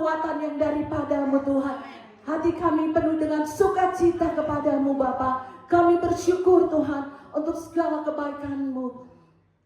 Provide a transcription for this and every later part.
kekuatan yang daripadamu Tuhan. Hati kami penuh dengan sukacita kepadamu Bapa. Kami bersyukur Tuhan untuk segala kebaikan-Mu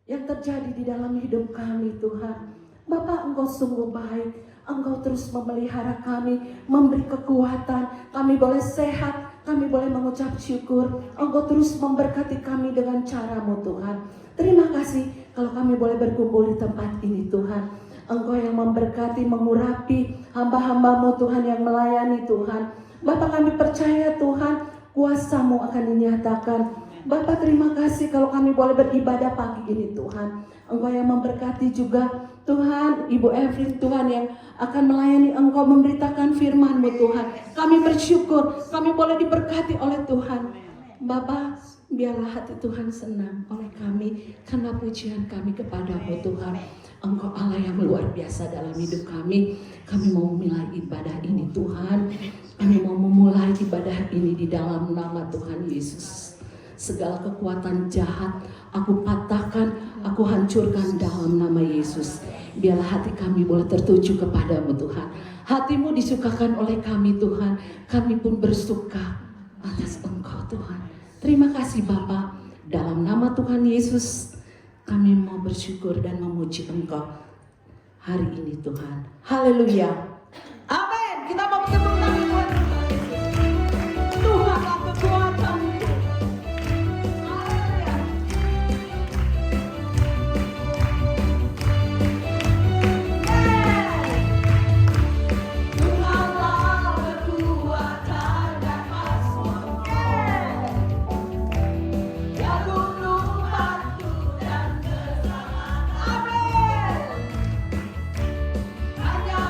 yang terjadi di dalam hidup kami Tuhan. Bapa, Engkau sungguh baik. Engkau terus memelihara kami, memberi kekuatan. Kami boleh sehat, kami boleh mengucap syukur. Engkau terus memberkati kami dengan cara-Mu Tuhan. Terima kasih kalau kami boleh berkumpul di tempat ini Tuhan. Engkau yang memberkati, mengurapi hamba-hamba-Mu Tuhan yang melayani Tuhan. Bapa, kami percaya Tuhan, kuasa-Mu akan dinyatakan. Bapa, terima kasih kalau kami boleh beribadah pagi ini Tuhan. Engkau yang memberkati juga Tuhan, Ibu Evelyn Tuhan yang akan melayani Engkau, memberitakan firman-Mu Tuhan. Kami bersyukur, kami boleh diberkati oleh Tuhan. Bapa, biarlah hati Tuhan senang oleh kami karena pujian kami kepada-Mu Tuhan. Engkau Allah yang luar biasa dalam hidup kami. Kami mau memulai ibadah ini Tuhan. Kami mau memulai ibadah ini di dalam nama Tuhan Yesus. Segala kekuatan jahat aku patahkan, aku hancurkan dalam nama Yesus. Biarlah hati kami boleh tertuju kepadamu Tuhan. Hati-Mu disukakan oleh kami Tuhan. Kami pun bersuka atas Engkau Tuhan. Terima kasih Bapa. Dalam nama Tuhan Yesus kami mau bersyukur dan memuji Engkau hari ini Tuhan. Haleluya. Amin. Kita mau bertepuk tangan buat Tuhanlah kekuatan. Hanya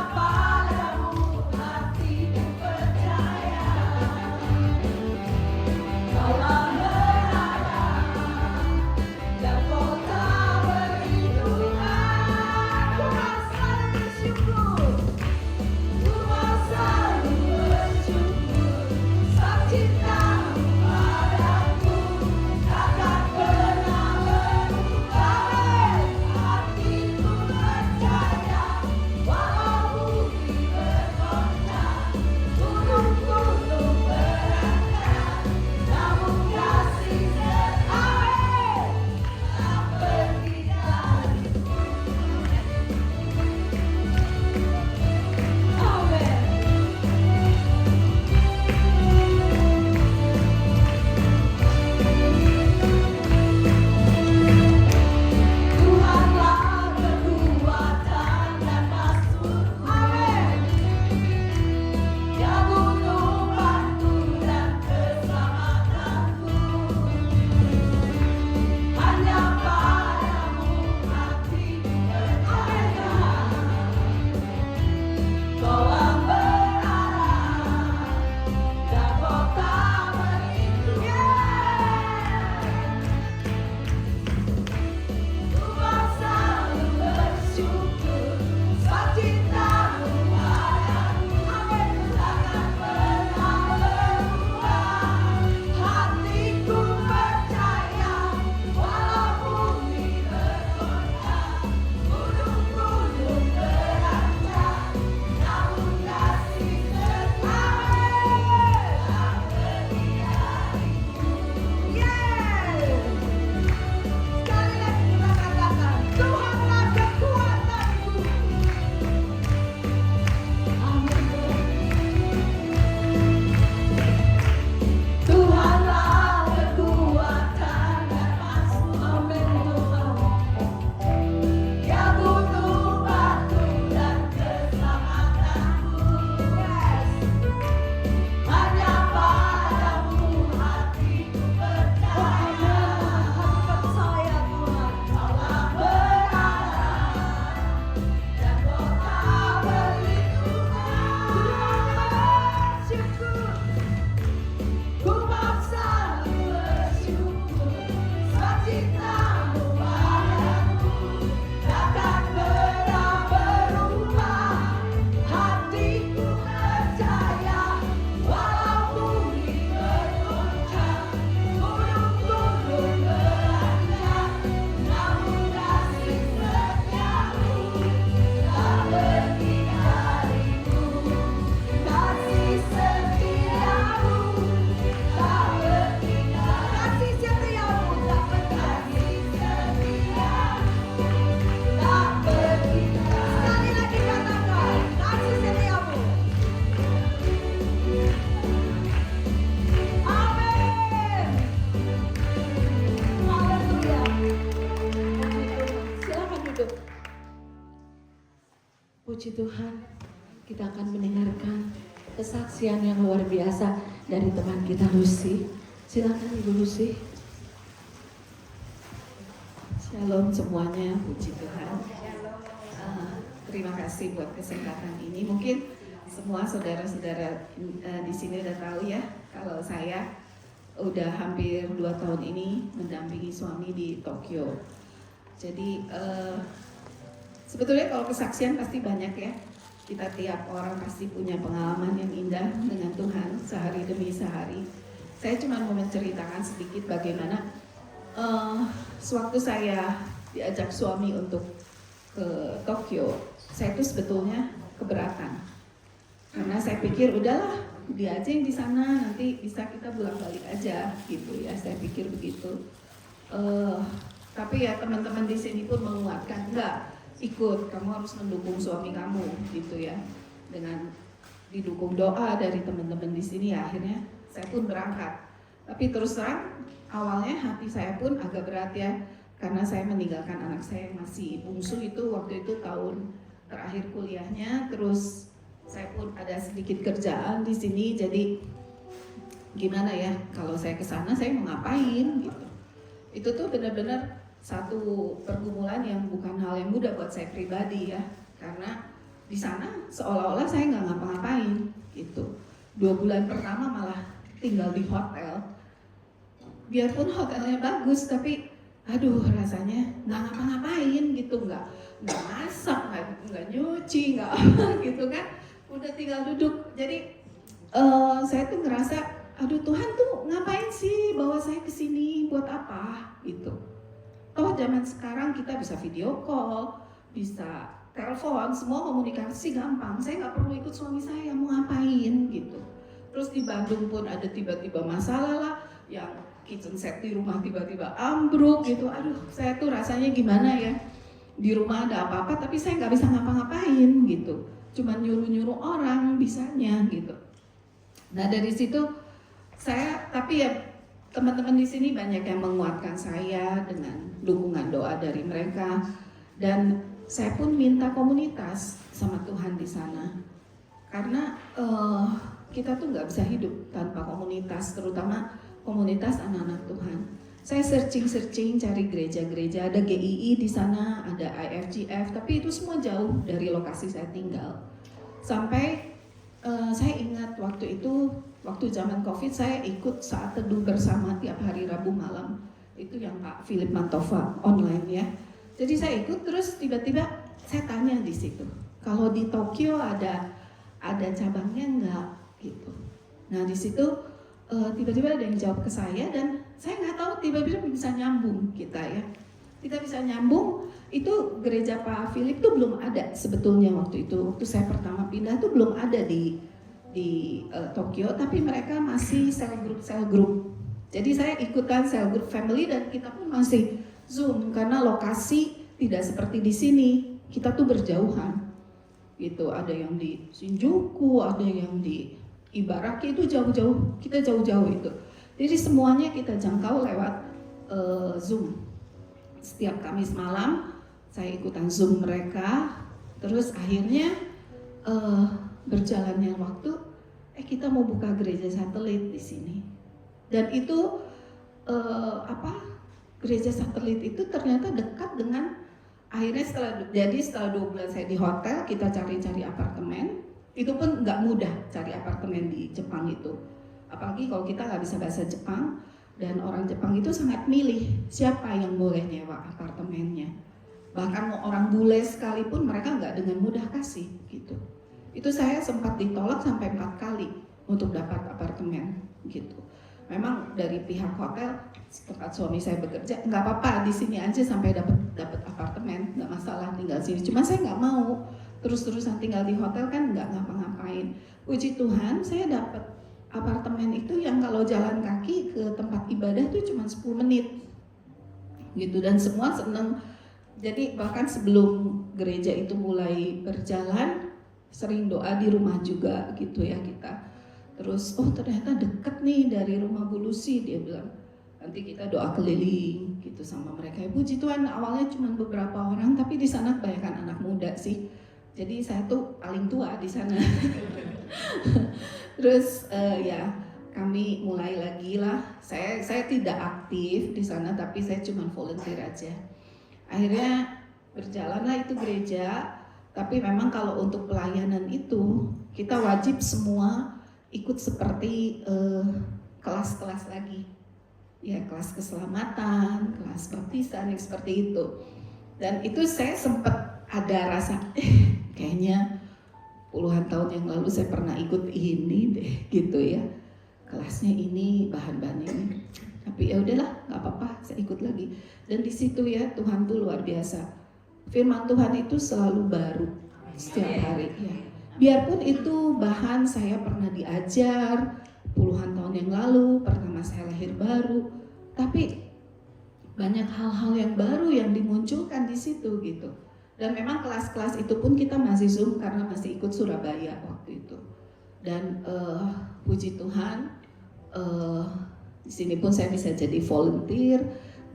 kita akan mendengarkan kesaksian yang luar biasa dari teman kita Lucy. Silakan Ibu Lucy. Shalom semuanya, puji Tuhan. Terima kasih buat kesempatan ini. Mungkin semua saudara-saudara di sini udah tahu ya, kalau saya udah hampir 2 tahun ini mendampingi suami di Tokyo. Jadi sebetulnya kalau kesaksian pasti banyak ya. Kita tiap orang pasti punya pengalaman yang indah dengan Tuhan sehari demi sehari. Saya cuma mau menceritakan sedikit bagaimana sewaktu saya diajak suami untuk ke Tokyo, saya itu sebetulnya keberatan. Karena saya pikir udahlah, dia aja yang di sana, nanti bisa kita bolak-balik aja gitu ya. Saya pikir begitu. Tapi ya teman-teman di sini pun menguatkan, enggak, ikut, kamu harus mendukung suami kamu gitu ya. Dengan didukung doa dari teman-teman di sini ya, akhirnya saya pun berangkat. Tapi terus terang awalnya hati saya pun agak berat ya, karena saya meninggalkan anak saya yang masih bungsu itu waktu itu tahun terakhir kuliahnya. Terus saya pun ada sedikit kerjaan di sini, jadi gimana ya kalau saya ke sana saya mau ngapain gitu. Itu tuh benar-benar satu pergumulan yang bukan hal yang mudah buat saya pribadi ya, karena di sana seolah-olah saya nggak ngapa-ngapain gitu. 2 bulan pertama malah tinggal di hotel, biarpun hotelnya bagus tapi aduh rasanya nggak ngapa-ngapain gitu, nggak masak, nggak nyuci, nggak apa gitu kan, udah tinggal duduk. Jadi saya tuh ngerasa aduh Tuhan tuh ngapain sih bawa saya ke sini, buat apa gitu. Toh zaman sekarang kita bisa video call, bisa telepon, semua komunikasi gampang. Saya nggak perlu ikut suami saya, mau ngapain gitu. Terus di Bandung pun ada tiba-tiba masalah lah, yang kitchen set di rumah tiba-tiba ambruk gitu. Aduh, saya tuh rasanya gimana ya, di rumah ada apa-apa tapi saya nggak bisa ngapa-ngapain gitu. Cuman nyuruh-nyuruh orang bisanya gitu. Nah dari situ saya, tapi ya teman-teman di sini banyak yang menguatkan saya dengan dukungan doa dari mereka, dan saya pun minta komunitas sama Tuhan di sana, karena kita tuh nggak bisa hidup tanpa komunitas, terutama komunitas anak-anak Tuhan. Saya searching cari gereja-gereja, ada GII di sana, ada IFGF, tapi itu semua jauh dari lokasi saya tinggal. Sampai saya ingat waktu itu, waktu zaman COVID saya ikut saat teduh bersama tiap hari Rabu malam. Itu yang Pak Philip Mantova online ya. Jadi saya ikut, terus tiba-tiba saya tanya di situ, kalau di Tokyo ada cabangnya enggak gitu. Nah di situ tiba-tiba ada yang jawab ke saya, dan saya nggak tahu tiba-tiba bisa nyambung kita ya. Kita bisa nyambung. Itu gereja Pak Philip tuh belum ada sebetulnya waktu itu. Waktu saya pertama pindah tuh belum ada di Tokyo, tapi mereka masih cell group. Jadi saya ikutan cell group family, dan kita pun masih Zoom karena lokasi tidak seperti di sini. Kita tuh berjauhan. Gitu, ada yang di Shinjuku, ada yang di Ibaraki, itu jauh-jauh. Kita jauh-jauh itu. Jadi semuanya kita jangkau lewat Zoom. Setiap Kamis malam saya ikutan Zoom mereka, terus akhirnya berjalannya waktu, kita mau buka gereja satelit di sini. Dan itu gereja satelit itu ternyata dekat dengan, akhirnya setelah 2 bulan saya di hotel, kita cari-cari apartemen. Itu pun nggak mudah cari apartemen di Jepang itu, apalagi kalau kita nggak bisa bahasa Jepang, dan orang Jepang itu sangat milih siapa yang boleh nyewa apartemennya. Bahkan mau orang bule sekalipun mereka nggak dengan mudah kasih gitu. Itu saya sempat ditolak sampai 4 kali untuk dapat apartemen gitu. Memang dari pihak hotel tempat suami saya bekerja, nggak apa-apa di sini aja sampai dapat apartemen, nggak masalah tinggal sini. Cuma saya nggak mau terus-terusan tinggal di hotel, kan nggak ngapa-ngapain. Puji Tuhan saya dapat apartemen itu yang kalau jalan kaki ke tempat ibadah tuh cuma 10 menit gitu, dan semua seneng. Jadi bahkan sebelum gereja itu mulai berjalan, sering doa di rumah juga gitu ya kita. Terus ternyata deket nih dari rumah Bu Lucy, dia bilang nanti kita doa keliling gitu sama mereka. Puji Tuhan awalnya cuma beberapa orang, tapi di sana kebanyakan anak muda sih. Jadi saya tuh paling tua di sana. Terus ya kami mulai lagi lah. Saya tidak aktif di sana, tapi saya cuma volunteer aja. Akhirnya berjalanlah itu gereja. Tapi memang kalau untuk pelayanan itu kita wajib semua ikut seperti kelas-kelas lagi. Ya, kelas keselamatan, kelas baptisan yang seperti itu. Dan itu saya sempat ada rasa kayaknya puluhan tahun yang lalu saya pernah ikut ini deh gitu ya. Kelasnya ini, bahan-bahan ini. Tapi ya udahlah, nggak apa-apa, saya ikut lagi. Dan di situ ya Tuhan tuh luar biasa. Firman Tuhan itu selalu baru setiap hari ya. Biarpun itu bahan saya pernah diajar puluhan tahun yang lalu, pertama saya lahir baru, tapi banyak hal-hal yang baru yang dimunculkan di situ gitu. Dan memang kelas-kelas itu pun kita masih Zoom karena masih ikut Surabaya waktu itu. Dan puji Tuhan, di sini pun saya bisa jadi volunteer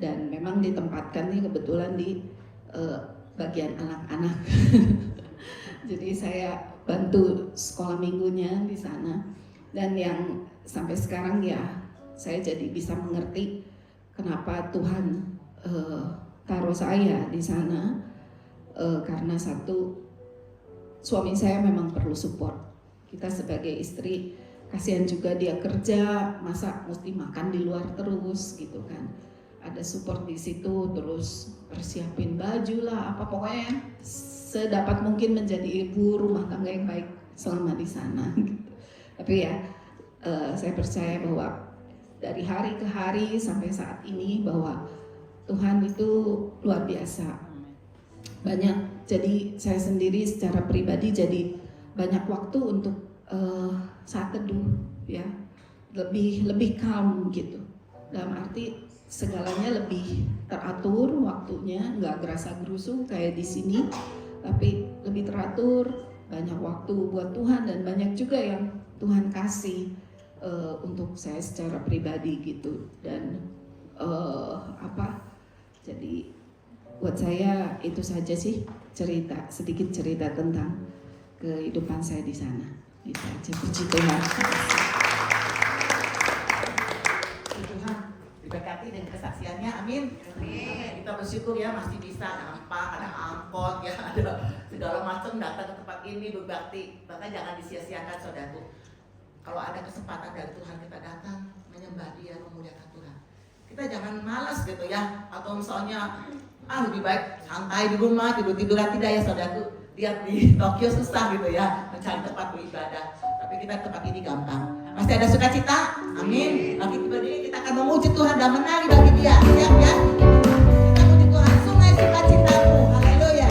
dan memang ditempatkannya kebetulan di bagian anak-anak. Jadi saya bantu sekolah minggunya di sana. Dan yang sampai sekarang ya saya jadi bisa mengerti kenapa Tuhan taruh saya di sana, karena satu, suami saya memang perlu support. Kita sebagai istri kasihan juga dia kerja, masa mesti makan di luar terus gitu kan. Ada support di situ, terus persiapin baju lah, apa pokoknya sedapat mungkin menjadi ibu rumah tangga yang baik selama di sana. Gitu. Tapi ya saya percaya bahwa dari hari ke hari sampai saat ini bahwa Tuhan itu luar biasa. Banyak, jadi saya sendiri secara pribadi jadi banyak waktu untuk saat teduh ya, lebih calm gitu. Dalam arti segalanya lebih teratur waktunya, nggak gerasa gerusu kayak di sini, tapi lebih teratur, banyak waktu buat Tuhan dan banyak juga yang Tuhan kasih untuk saya secara pribadi gitu. Dan jadi buat saya itu saja sih sedikit cerita tentang kehidupan saya di sana. Itu aja, puji Tuhan. Puji Tuhan, diberkati dengan kesaksiannya, amin. Kita bersyukur ya masih bisa nampak, ada angkot ya, ada segala macam datang ke tempat ini berbakti. Bahkan jangan disia-siakan saudaraku. Kalau ada kesempatan dari Tuhan kita datang menyembah Dia, memuliakan Tuhan. Kita jangan malas gitu ya, atau misalnya lebih baik santai di rumah, tidur-tiduran, tidak ya saudaraku. Lihat di Tokyo susah gitu ya mencari tempat beribadah, tapi kita tempat ini gampang. Masih ada sukacita, amin. Bagi berdiri kita akan memuji Tuhan dan menari bagi Dia, siap ya? Kita memuji Tuhan, sungai sukacitamu, haleluya.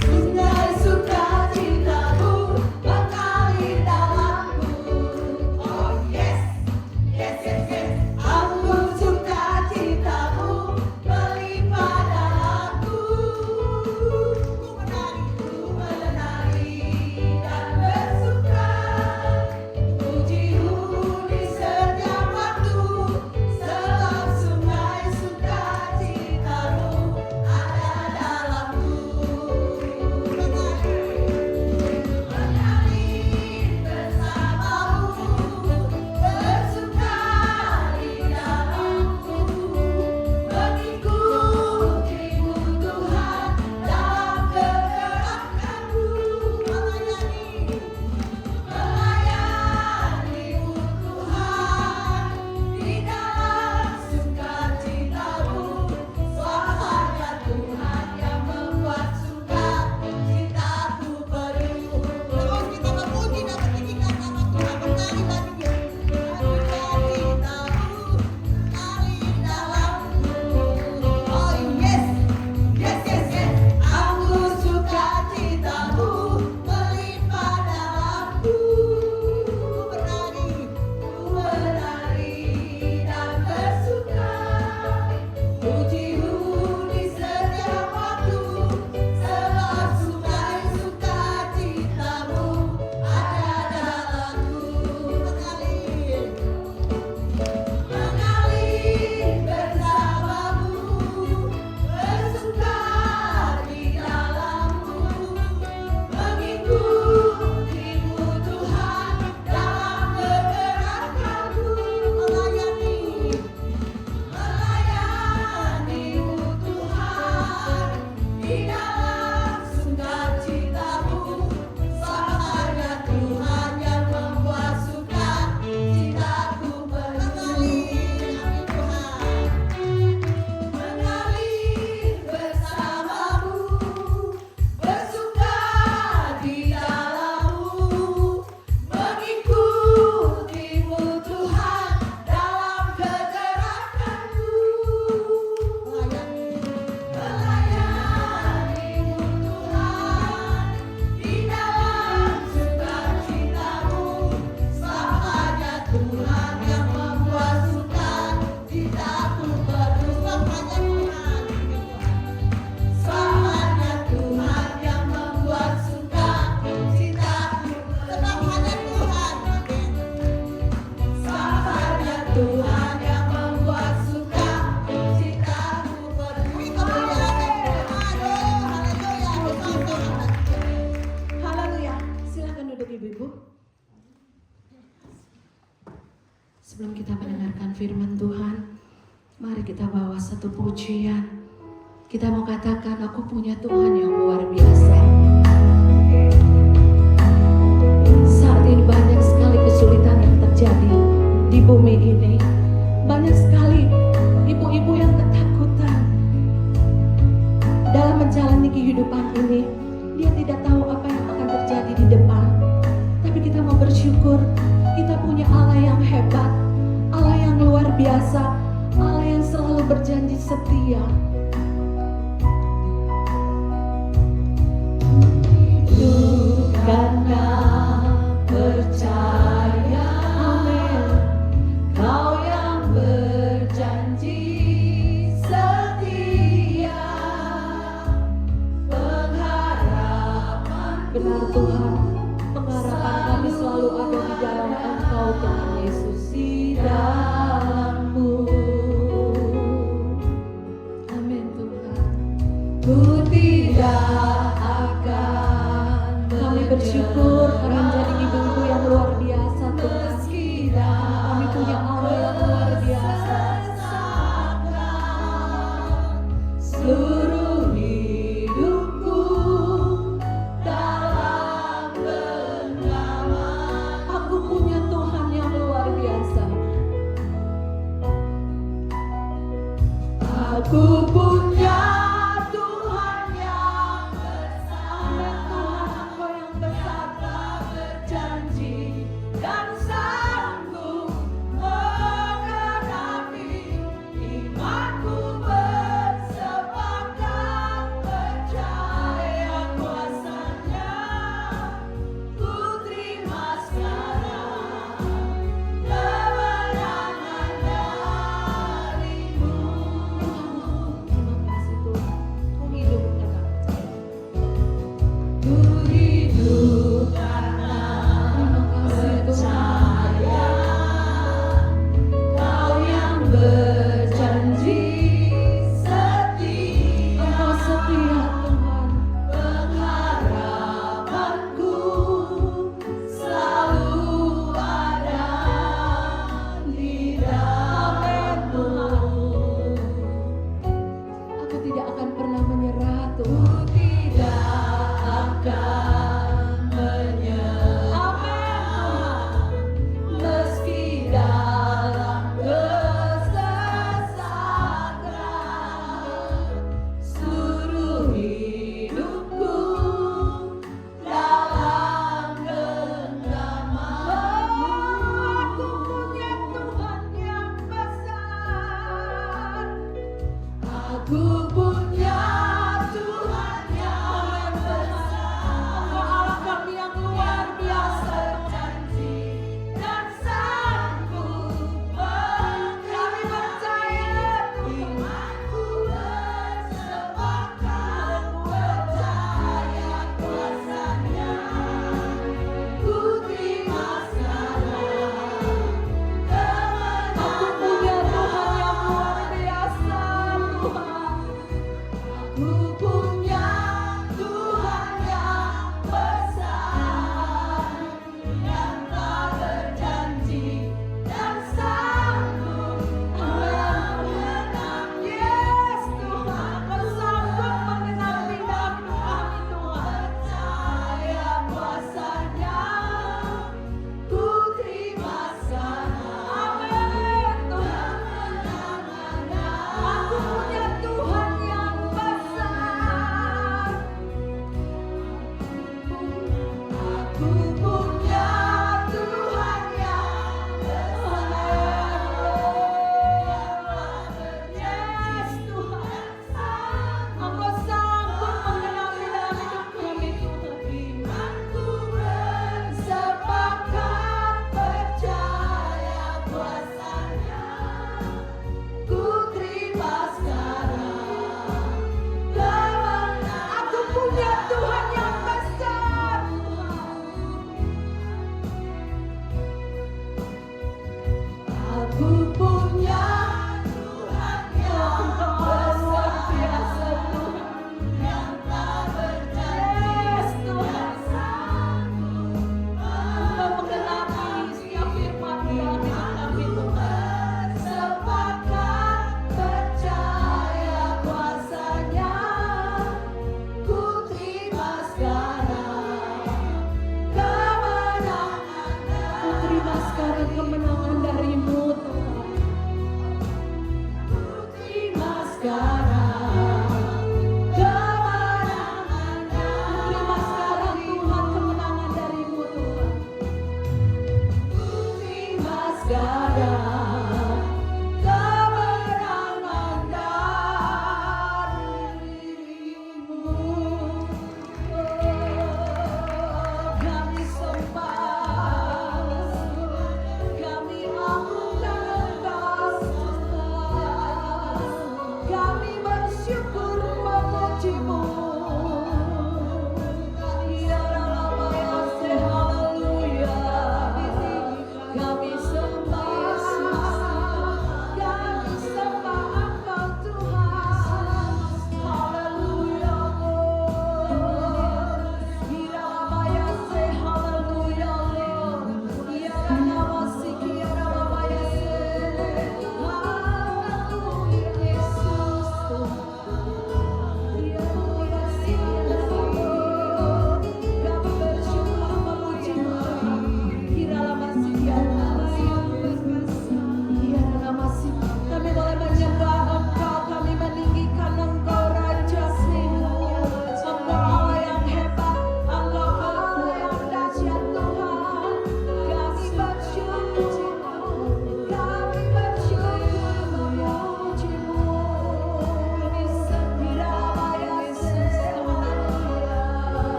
Sungai sukacitamu mengalir dalamku. Oh yes, yes, yes, yes. Anggur sukacitamu melimpah dalamku. Ku menari dan bersuka, pujimu di setiap waktu, sebab sungai sukacitamu Sebelum kita mendengarkan firman Tuhan, mari kita bawa satu pujian. Kita mau katakan, aku punya Tuhan yang luar biasa. Saat ini banyak sekali kesulitan yang terjadi di bumi ini. Banyak sekali ibu-ibu yang ketakutan dalam menjalani kehidupan ini. Dia tidak tahu apa yang akan terjadi di depan. Tapi kita mau bersyukur, kita punya Allah yang hebat, Allah yang luar biasa, Allah yang selalu berjanji setia. Karena percaya, amin, Kau yang berjanji setia, pengharapan benar Tuhan, pengharapan kami selalu ada di dalam Engkau Tuhan Yesus, di dalam-Mu. Amin Tuhan. Ku tidak akan bersyukur karena menjadi ibu-ibu yang luar biasa Tuhan. Kami punya Allah yang luar biasa. Seluruh hidupku dalam genggaman, aku punya Tuhan yang luar biasa. Aku punya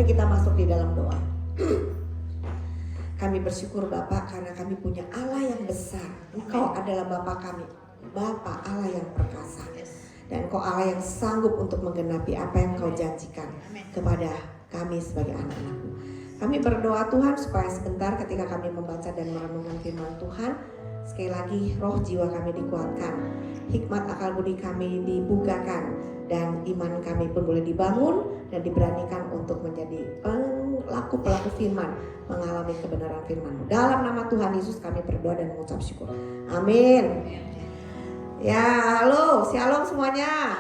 Mari kita masuk di dalam doa. Kami bersyukur Bapa karena kami punya Allah yang besar. Engkau adalah Bapa kami, Bapa Allah yang perkasa. Dan Engkau Allah yang sanggup untuk menggenapi apa yang Kau janjikan kepada kami sebagai anak-anak-Mu. Kami berdoa Tuhan supaya sebentar ketika kami membaca dan merenungkan firman Tuhan, sekali lagi roh jiwa kami dikuatkan, hikmat akal budi kami dibukakan, dan iman kami pun boleh dibangun dan diberanikan untuk menjadi pelaku firman, mengalami kebenaran firman-Mu. Dalam nama Tuhan Yesus kami berdoa dan mengucap syukur. Amin. Ya, halo, shalom semuanya.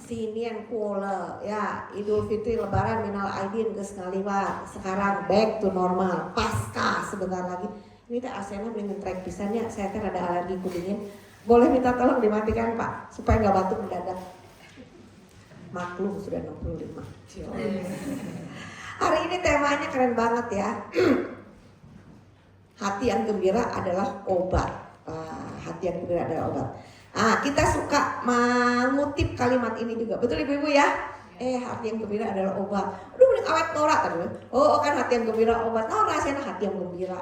Sinian kuole, ya Idul Fitri Lebaran minal aidin geus ngaliwat. Sekarang back to normal, pasca sebentar lagi. Ini teh AC-nya mending trek pisannya, saya kan ada alergi kudingin. Boleh minta tolong dimatikan Pak, supaya nggak batuk mendadak. Maklum sudah 65. Hari ini temanya keren banget ya. Hati yang gembira adalah obat. Hati yang gembira adalah obat. Kita suka mengutip kalimat ini juga, betul ibu-ibu ya? Hati yang gembira adalah obat. Aduh mending awet norak kan? Oh kan hati yang gembira obat. Oh rasanya hati yang gembira.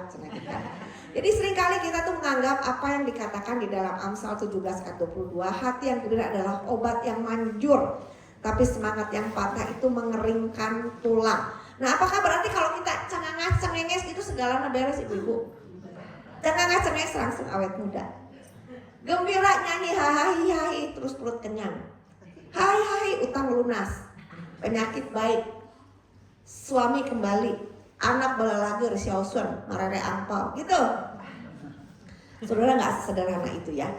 Jadi seringkali kita tuh menganggap apa yang dikatakan di dalam Amsal 17 ayat 22, hati yang gembira adalah obat yang manjur, tapi semangat yang patah itu mengeringkan tulang. Nah apakah berarti kalau kita cengenges cengenges itu segalanya beres ibu-ibu? Cengenges cengenges langsung awet muda. Gembira nyanyi hahaha terus perut kenyang. Hai utang lunas, penyakit baik, suami kembali, anak balalager siausun, marere angpau gitu. Saudara nggak sederhana itu ya.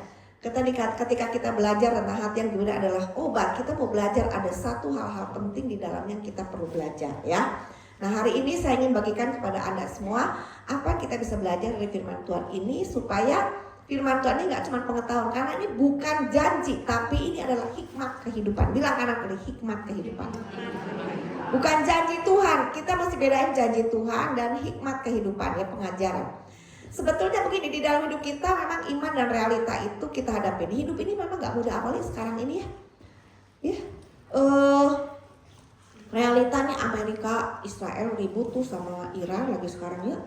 Ketika kita belajar tentang hati yang gembira adalah obat, kita mau belajar ada satu hal-hal penting di dalamnya yang kita perlu belajar ya. Nah hari ini saya ingin bagikan kepada Anda semua apa yang kita bisa belajar dari firman Tuhan ini, supaya firman Tuhan ini gak cuma pengetahuan, karena ini bukan janji, tapi ini adalah hikmat kehidupan. Bilang kanan kiri, hikmat kehidupan. Bukan janji Tuhan, kita mesti bedain janji Tuhan dan hikmat kehidupan ya, pengajaran. Sebetulnya begini, di dalam hidup kita memang iman dan realita itu kita hadapin. Hidup ini memang gak mudah, apalagi sekarang ini ya. Realitanya Amerika, Israel ribut tuh sama Iran lagi sekarang ya.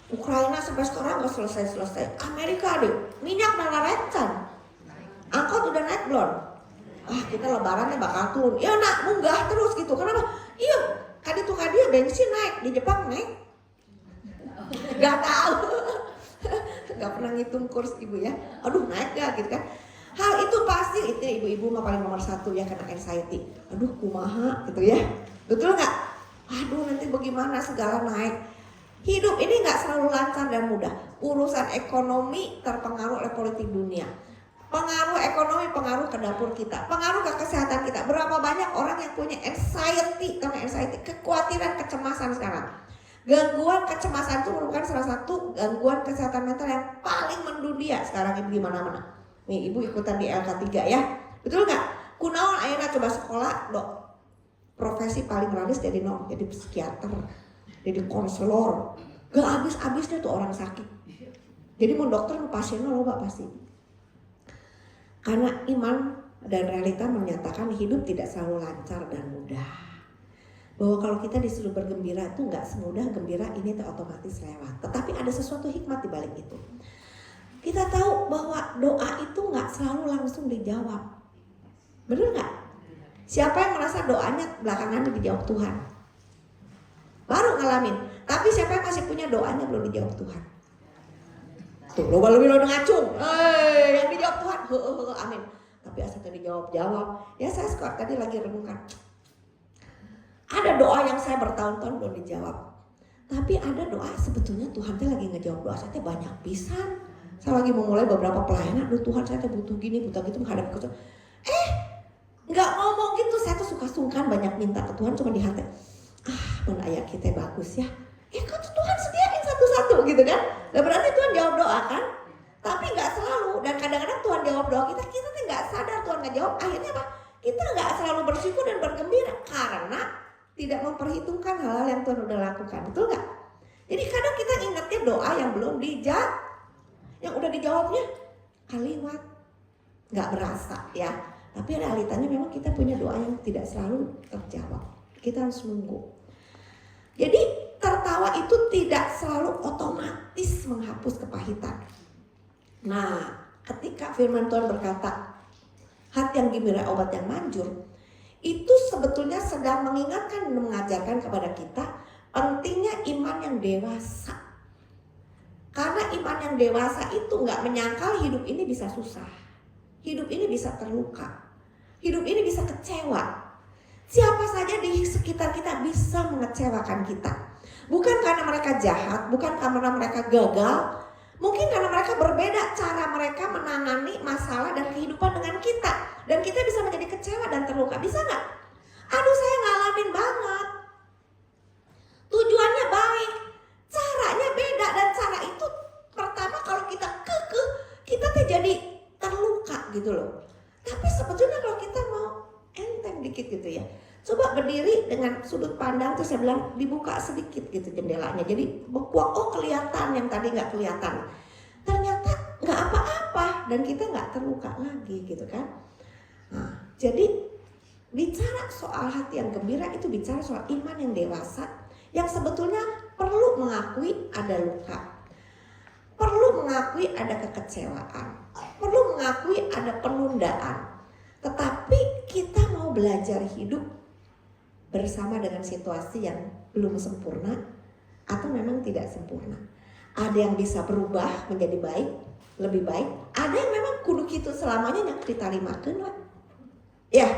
Ukraina sampai sekarang gak selesai-selesai. Amerika deh, minyak malah rencan. Angkot udah naik belum? Kita lebarannya bakal turun. Ya nak, munggah terus gitu. Kenapa? Iya, kadia bensin naik. Di Jepang naik. Gak tahu. Gak pernah ngitung kurs ibu ya. Aduh naik gak gitu kan. Hal itu pasti, itu ibu-ibu mah paling nomor 1 ya, kena anxiety. Aduh kumaha gitu ya. Betul gak? Aduh nanti bagaimana segala naik. Hidup ini gak selalu lancar dan mudah. Urusan ekonomi terpengaruh oleh politik dunia. Pengaruh ekonomi pengaruh ke dapur kita, pengaruh ke kesehatan kita. Berapa banyak orang yang punya anxiety, kekhawatiran, kecemasan sekarang. Gangguan kecemasan itu merupakan salah satu gangguan kesehatan mental yang paling mendunia sekarang ini di mana-mana. Nih ibu ikutan di LK3 ya, betul nggak? Kunaon ayeuna coba sekolah, dok. Profesi paling laris jadi psikiater, jadi konselor. Gak habis-habisnya tuh orang sakit. Jadi mau dokter mau pasiennya loba pasti. Karena iman dan realita menyatakan hidup tidak selalu lancar dan mudah. Bahwa kalau kita disuruh bergembira itu nggak semudah gembira ini otomatis lewat. Tetapi ada sesuatu hikmat di balik itu. Kita tahu bahwa doa itu nggak selalu langsung dijawab. Benar nggak? Siapa yang merasa doanya belakangan dijawab Tuhan? Baru ngalamin. Tapi siapa yang masih punya doanya belum dijawab Tuhan? Tuh, lo lebih lo ngacung. Yang dijawab Tuhan. Amin. Tapi asal dijawab-jawab. Ya saya suka tadi lagi renungkan. Ada doa yang saya bertahun-tahun belum dijawab. Tapi ada doa sebetulnya Tuhan tuh lagi ngejawab doa saya banyak pisan. Saya lagi memulai beberapa pelayanan. Aduh Tuhan saya butuh gini, butuh gitu menghadapi kesulitan. Nggak ngomong gitu. Saya tuh suka sungkan banyak minta ke Tuhan cuma di hati. Mun ayat kita bagus ya. Kan Tuhan sediain satu-satu gitu kan. Nah, berarti Tuhan jawab doa kan. Tapi nggak selalu. Dan kadang-kadang Tuhan jawab doa kita tuh nggak sadar Tuhan nggak jawab. Akhirnya apa? Kita nggak selalu bersyukur dan bergembira karena tidak memperhitungkan hal-hal yang Tuhan udah lakukan. Betul nggak? Jadi kadang kita ingatnya doa yang belum dijawab. Yang udah dijawabnya kaliwat. Nggak berasa ya. Tapi realitanya memang kita punya doa yang tidak selalu terjawab. Kita harus nunggu. Jadi tertawa itu tidak selalu otomatis menghapus kepahitan. Nah, ketika firman Tuhan berkata, hati yang gembira obat yang manjur, itu sebetulnya sedang mengingatkan dan mengajarkan kepada kita pentingnya iman yang dewasa. Karena iman yang dewasa itu nggak menyangkal hidup ini bisa susah, hidup ini bisa terluka, hidup ini bisa kecewa. Siapa saja di sekitar kita bisa mengecewakan kita. Bukan karena mereka jahat, bukan karena mereka gagal, mungkin karena mereka berbeda cara mereka menangani masalah dan kehidupan dengan kita. Dan kita bisa menjadi kecewa dan terluka, bisa nggak? Aduh, saya ngalamin banget. Tujuannya baik, caranya beda, dan cara itu pertama kalau kita kekeh, kita tuh jadi terluka gitu loh. Tapi sebetulnya kalau kita mau enteng dikit gitu ya, coba berdiri dengan sudut pandang tuh saya bilang dibuka sedikit gitu jendelanya, jadi bekuak, oh kelihatan yang tadi nggak kelihatan, ternyata nggak apa-apa dan kita nggak terluka lagi gitu kan. Nah, jadi bicara soal hati yang gembira itu bicara soal iman yang dewasa yang sebetulnya perlu mengakui ada luka, perlu mengakui ada kekecewaan, perlu mengakui ada penundaan. Tetapi kita mau belajar hidup bersama dengan situasi yang belum sempurna atau memang tidak sempurna. Ada yang bisa berubah menjadi baik, lebih baik. Ada yang memang kudu gitu selamanya yang ditalimakeun lah. Ya,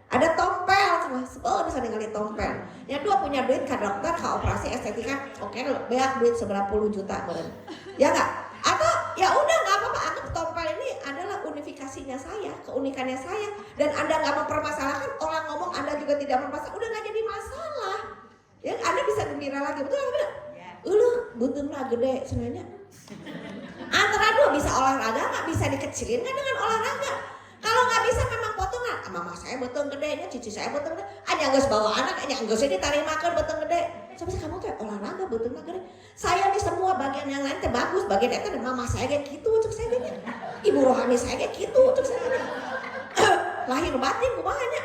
ada tompel, oh bisa ningali tompel. Yang dua punya duit ke dokter, ke operasi estetika, oke, beak duit seberapa puluh juta beren. Ya nggak? Atau ya udah nggak apa-apa, anggap tompel ini adalah unifikasinya saya, keunikannya saya, dan Anda nggak mempermasalahkan, orang ngomong Anda juga tidak mempermasalahkan, udah nggak jadi masalah. Ya, Anda bisa gembira lagi, betul nggak betul? Buntutnya gede sebenarnya. Antara dua bisa olahraga, nggak bisa dikecilin kan dengan olahraga. Kalau nggak bisa memang potongan, mama saya betul gedenya, cici saya betul gede, aja nggak bawa anak, aja nggak usah ditarimakan betul gede. Coba kamu tuh olahraga betul gede. Saya di semua bagian yang lain teh bagus, bagian itu dan mama saya kayak gitu, cek saya gini. Ibu rohani saya kayak gitu, cek saya gini. Lahir batin kumahanya.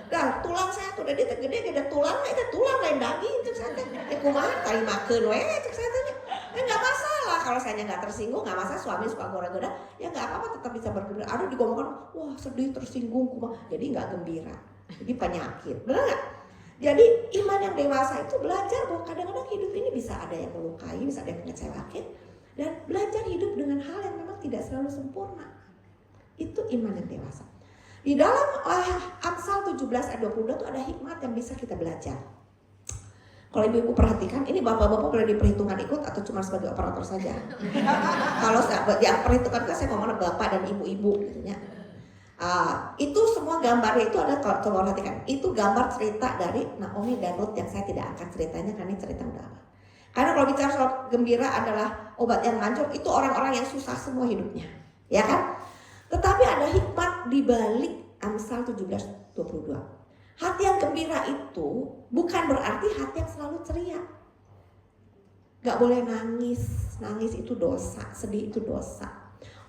Dan tulang saya tuh udah gede tulang, itu tulang lain daging, cek saya teh. Kumaha tarimakeun we, cek saya teh. Nggak masalah kalau saya nggak tersinggung, nggak masalah. Suami suka goda-goda, ya nggak apa-apa, tetap bisa bergembira. Ada digomongkan, wah sedih, tersinggung, jadi nggak gembira, jadi penyakit, benar nggak? Jadi iman yang dewasa itu belajar bahwa kadang-kadang hidup ini bisa ada yang melukai, bisa ada yang mengecewakan, dan belajar hidup dengan hal yang memang tidak selalu sempurna. Itu iman yang dewasa. Di dalam Amsal 17 ayat 22 itu ada hikmat yang bisa kita belajar. Kalau ibu-ibu perhatikan, ini bapak-bapak boleh diperhitungkan ikut atau cuma sebagai operator saja. Kalau yang perhitungkan saya ngomong bapak dan ibu-ibu gitu ya. Itu semua gambarnya itu ada, kalau coba perhatikan, itu gambar cerita dari Naomi dan Ruth yang saya tidak angkat ceritanya karena ini cerita udah lama. Karena kalau bicara soal gembira adalah obat yang manjur, itu orang-orang yang susah semua hidupnya, ya kan? Tetapi ada hikmat di balik Amsal 17:22. Hati yang gembira itu bukan berarti hati yang selalu ceria. Gak boleh nangis, nangis itu dosa, sedih itu dosa.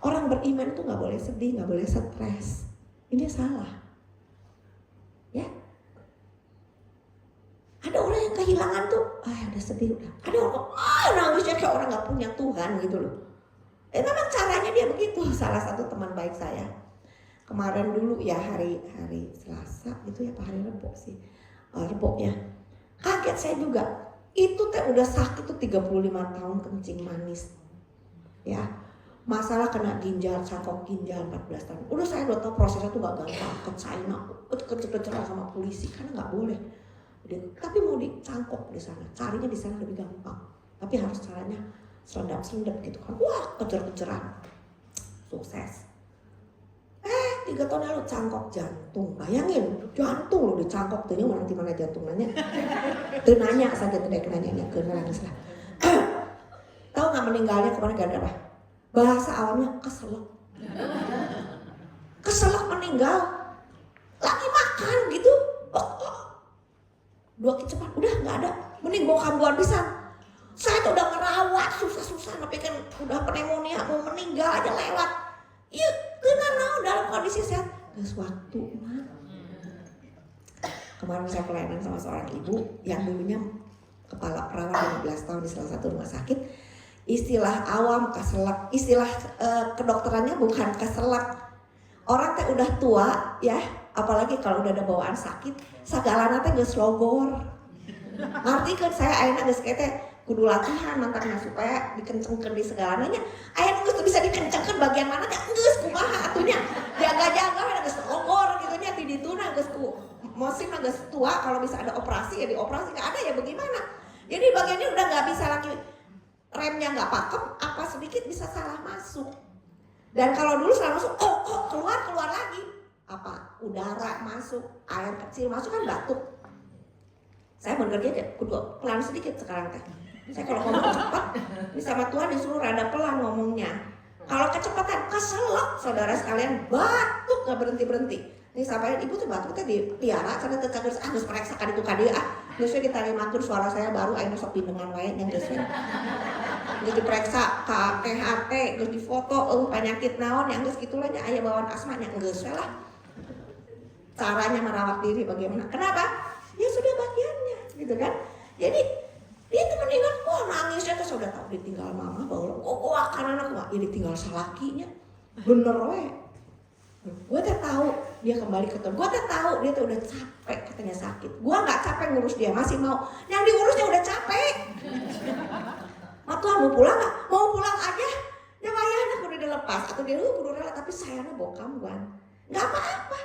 Orang beriman itu gak boleh sedih, gak boleh stres. Ini salah. Ya. Ada orang yang kehilangan tuh, udah sedih udah. Ada orang, nangisnya kayak orang gak punya Tuhan gitu loh. Memang caranya dia begitu. Salah satu teman baik saya, kemarin dulu ya hari Selasa itu ya, apa hari Rebo sih, Rebo ya, kaget saya juga. Itu teh udah sakit tuh 35 tahun kencing manis, ya, masalah kena ginjal, cangkok ginjal 14 tahun. Udah saya udah tahu prosesnya tuh gak gampang, ke China, kejar-kejar sama polisi karena nggak boleh. Tapi mau dicangkok di sana, carinya di sana lebih gampang. Tapi harus caranya selendap-selendap gitu kan, wah kejar-kejaran, sukses. 3 tahun lalu cangkok jantung, bayangin jantung lo dicangkok, tuhnya orang dimana jantung nanya, tuh nanya saja tuh dek nanya kena nangis lah. Tahu nggak meninggalnya kemana gara-gara apa? Bahasa awalnya keselak, keselak meninggal, lagi makan gitu, 2 cepat udah nggak ada, mending bawa kambuhan pisan. Saya tuh udah ngerawat susah-susah, tapi kan udah pneumonia mau meninggal aja lewat. Iya, karena dalam kondisi sehat, gak sewaktu mah. Kemarin saya pelayanan sama seorang ibu yang dulunya kepala perawat 15 tahun di salah satu rumah sakit. Istilah awam keselak, istilah kedokterannya bukan keselak. Orang teh udah tua ya, apalagi kalau udah ada bawaan sakit, sagalana teh geus logor. Ngerti kan saya ayeuna geus kete kudu latihan mantapna supaya dikencengkeun di segalananya. Aya geus bisa dikencengkeun bagian mana teh geus kumaha atunya. Jaga-jaga we geus logor gitu nya ti dituna geus ku musim geus tua, kalau bisa ada operasi ya dioperasi, nggak ada ya bagaimana. Jadi bagiannya udah nggak bisa lagi, remnya nggak pakem, apa sedikit bisa salah masuk. Dan kalau dulu salah masuk, keluar lagi, apa udara masuk, air kecil masuk kan batuk. Saya bekerja aja, kudu pelan sedikit sekarang teh. Saya kalau ngomong cepat, ini sama Tuhan disuruh rada pelan ngomongnya. Kalau kecepatan keselak, saudara sekalian, batuk nggak berhenti. Ini sampai ibu tuh batuk teh dipiara karena teu kageus geus periksa ka ditu ka dieu geus we ditarimakeun suara saya baru ayeuna sok pindengan wae nya geus we. Geus diperiksa ka THT, geus difoto penyakit naon yang geus kitu nya aya bawaan asma nya geus we lah. Caranya merawat diri bagaimana? Kenapa? Ya sudah bagiannya gitu kan. Jadi dia tuh meninggal, nangisnya tuh sudah tahu ditinggal mama bawa karena anak ya ditinggal salakinya. Bener we. Gue tuh tahu dia kembali ke Tuhan. Gue tuh tahu dia tuh udah capek katanya sakit. Gue nggak capek ngurus dia, masih mau. Yang diurusnya udah capek. Ma Tuhan mau pulang nggak? Mau pulang aja. Ya wayahnya kudu dilepas atau dia kudu rela, tapi sayangnya bokam gue. Nggak apa-apa.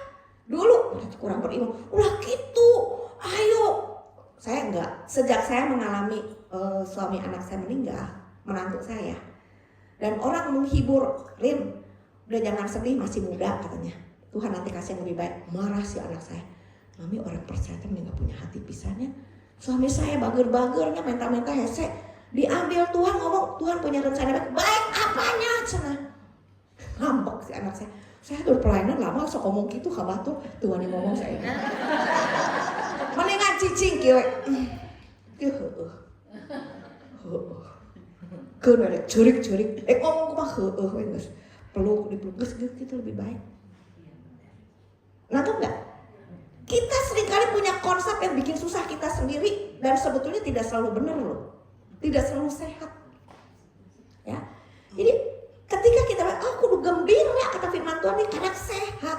Dulu kurang beriman. Ulah gitu. Ayo. Saya enggak. Sejak saya mengalami suami anak saya meninggal, menantu saya, dan orang menghibur, Rin, udah jangan sedih, masih muda katanya. Tuhan nanti kasih yang lebih baik. Marah si anak saya. Mami orang persetan nggak punya hati pisannya. Suami saya bager-bagernya, menta-menta hese. Diambil Tuhan ngomong, Tuhan punya rencana baik. Baik apanya? Cenah. Ngambek si anak saya. Saya tuh pelayanan lama sok ngomong gitu kabatur. Tuhan yang ngomong saya. Mendingan cicing kieu. Keun we curik-curik. Ngomong kumaha heueuh we geus. Peluk dipeluk gitu lebih baik. Nangkep nggak? Kita seringkali punya konsep yang bikin susah kita sendiri dan sebetulnya tidak selalu benar loh, tidak selalu sehat. Ya, jadi ketika kita kudu gembira kata firman Tuhan ini kadang sehat,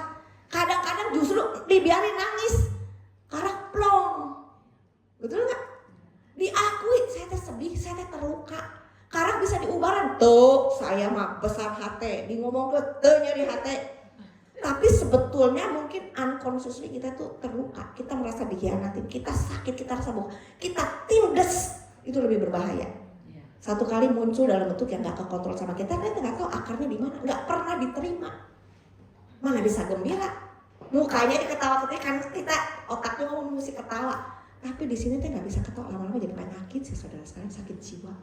kadang-kadang justru dibiarin nangis, karena plong, betul nggak? Diakui saya teh sedih, saya teh terluka. Karena bisa diubaran, tuh saya mah besar hati, di ngomong ke tuh nyari hati. Tapi sebetulnya mungkin unconsciously kita tuh terluka, kita merasa dikhianatin, kita sakit, kita rasa bohong, kita tindes, itu lebih berbahaya. Satu kali muncul dalam bentuk yang gak kekontrol sama kita nggak tahu akarnya di mana, nggak pernah diterima. Mana bisa gembira, mukanya diketawa-ketawa kan kita otaknya ngomong mesti ketawa, tapi di sini tuh nggak bisa ketawa, lama-lama jadi penyakit sih saudara sekalian, sakit jiwa.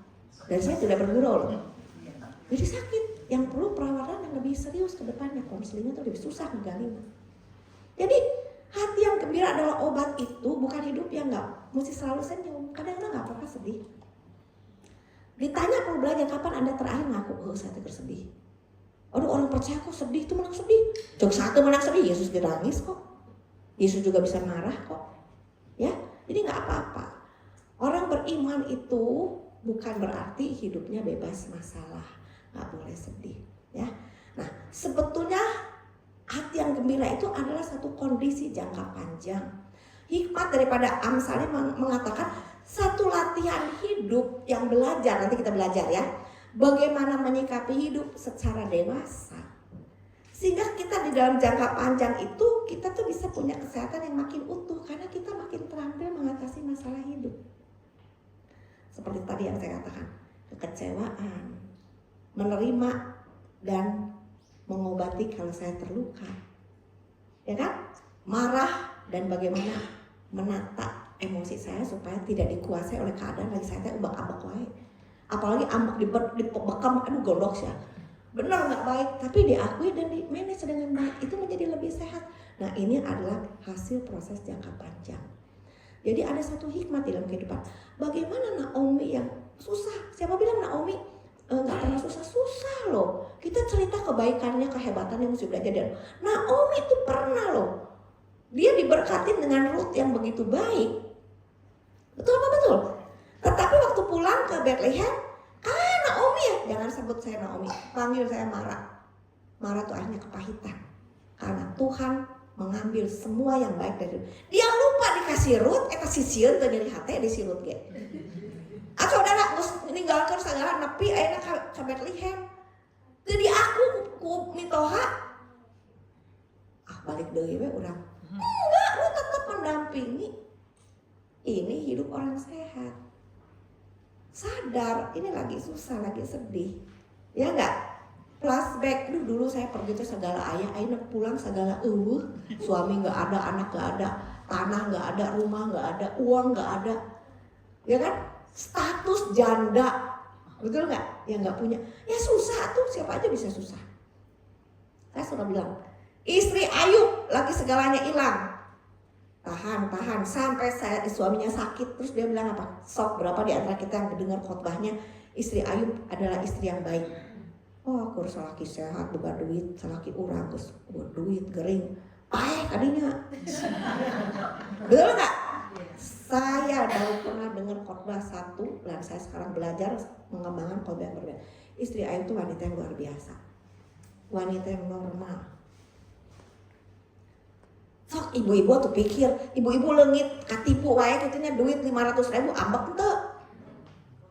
Dan saya tidak bergurau loh. Jadi sakit, yang perlu perawatan yang lebih serius ke depannya, konselingnya tuh lebih susah menggalinya. Jadi hati yang gembira adalah obat itu, bukan hidup yang nggak mesti selalu senyum. Kadang-kadang nggak pernah sedih. Ditanya perlu belajar kapan Anda terakhir ngaku, saya sedih. Aduh orang percaya kok sedih itu menang sedih. Cok satu menang sedih, Yesus juga nangis kok. Yesus juga bisa marah kok. Ya, jadi nggak apa-apa. Orang beriman itu bukan berarti hidupnya bebas masalah, nggak boleh sedih, ya. Nah, sebetulnya hati yang gembira itu adalah satu kondisi jangka panjang. Hikmat daripada Amsalnya mengatakan satu latihan hidup yang belajar, nanti kita belajar ya, bagaimana menyikapi hidup secara dewasa. Sehingga kita di dalam jangka panjang itu kita tuh bisa punya kesehatan yang makin utuh karena kita makin terampil mengatasi masalah hidup. Seperti tadi yang saya katakan, kekecewaan, menerima dan mengobati kalau saya terluka, ya kan? Marah dan bagaimana menata emosi saya supaya tidak dikuasai oleh keadaan lagi saya ubak-abak wae. Apalagi ambek dibekam, aduh gondok ya. Benar nggak baik, tapi diakui dan di manage dengan baik itu menjadi lebih sehat. Nah ini adalah hasil proses jangka panjang. Jadi ada satu hikmat dalam kehidupan. Bagaimana Naomi yang susah? Siapa bilang Naomi nggak pernah susah loh. Kita cerita kebaikannya, kehebatannya mesti belajar dari Naomi itu pernah loh. Dia diberkatin dengan Ruth yang begitu baik. Betul apa betul? Tetapi waktu pulang ke Bethlehem, Naomi ya, jangan sebut saya Naomi, panggil saya Mara. Mara tuh akhirnya kepahitan. Karena Tuhan mengambil semua yang baik dari dia. Lupa dikasih Ruth, kasih sieun teu nyeri hate di si Ruth ge. Saudara geus ninggalkeun sagala nepi ayeuna ka Bethlehem. Jadi aku ku mitoha balik deui we urang. Enggak, lu tetap mendampingi. Ini hidup orang sehat. Sadar, ini lagi susah, lagi sedih. Ya enggak? Flashback, dulu saya pergi ke segala ayah, ayeuna pulang segala suami enggak ada, anak enggak ada, tanah enggak ada, rumah enggak ada, uang enggak ada. Ya kan? Status janda. Betul enggak? Ya enggak punya. Ya susah tuh, siapa aja bisa susah. Saya sudah bilang, istri Ayub lagi segalanya hilang. Tahan sampai suaminya sakit. Terus dia bilang apa? Sok berapa di antara kita yang mendengar khotbahnya istri Ayub adalah istri yang baik. Oh, aku salaki sehat, boga duit, salaki urang geus duit gering. Kadinya. Betul enggak? Saya baru pernah dengar khotbah satu dan saya sekarang belajar mengembangkan khotbah yang berbeda. Istri Ayub itu wanita yang luar biasa. Wanita yang normal. Sok ibu-ibu tuh pikir, ibu-ibu leungit katipu wae kitunya duit 500.000 ambek teu.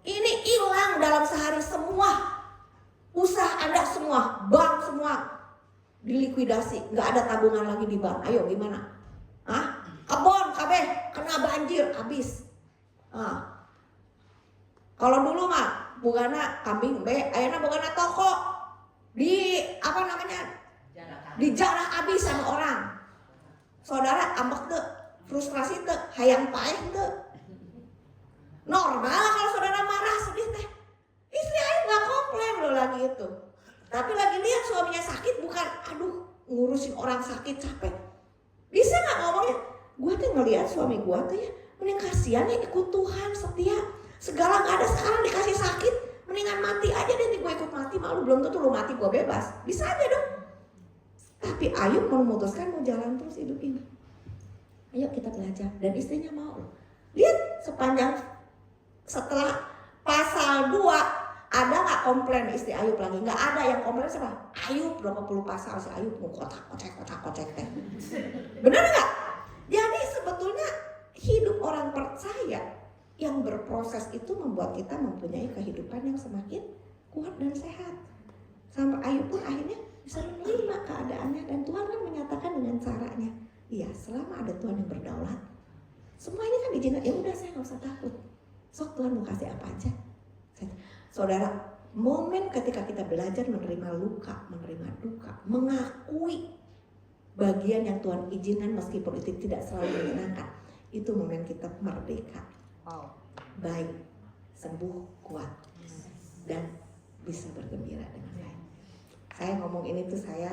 Ini hilang dalam sehari semua. Usaha Anda semua, bank semua dilikuidasi, nggak ada tabungan lagi di bank. Ayo gimana? Kebon kabeh kena banjir habis. Kalau dulu mah bugana kambing ayeuna bugana toko di apa namanya? Dijarah habis sama orang. Saudara ambek teu, frustrasi teu, hayang paeh teu. Normal kalau saudara marah sedih teh. Istri Ayub nggak komplain loh lagi itu. Tapi lagi lihat suaminya sakit bukan, aduh ngurusin orang sakit capek. Bisa nggak ngomongnya? Gua tuh ngelihat suami gua tuh ya, mending kasihan ya ikut Tuhan setia. Segala nggak ada sekarang dikasih sakit, mendingan mati aja deh gue ikut mati. Malu belum tentu lu mati gua bebas. Bisa aja dong. Tapi Ayub memutuskan mau jalan terus hidup ini. Ayo kita belajar. Dan istrinya mau. Lihat sepanjang setelah pasal 2 ada nggak komplain istri Ayub lagi? Nggak ada yang komplain siapa? Ayub berapa puluh pasal si Ayub mau kocek teh. Benar nggak? Jadi sebetulnya hidup orang percaya yang berproses itu membuat kita mempunyai kehidupan yang semakin kuat dan sehat. Sampai Ayub pun akhirnya bisa menerima keadaannya dan Tuhan kan menyatakan dengan caranya. Iya, selama ada Tuhan yang berdaulat, semua ini kan diizinkan. Ya udah saya nggak usah takut. Sok Tuhan mau kasih apa aja. Saudara, momen ketika kita belajar menerima luka, menerima duka, mengakui bagian yang Tuhan izinkan meskipun itu tidak selalu menyenangkan, itu momen kita merdeka, baik, sembuh, kuat, dan bisa bergembira dengan baik. Saya ngomong ini tuh saya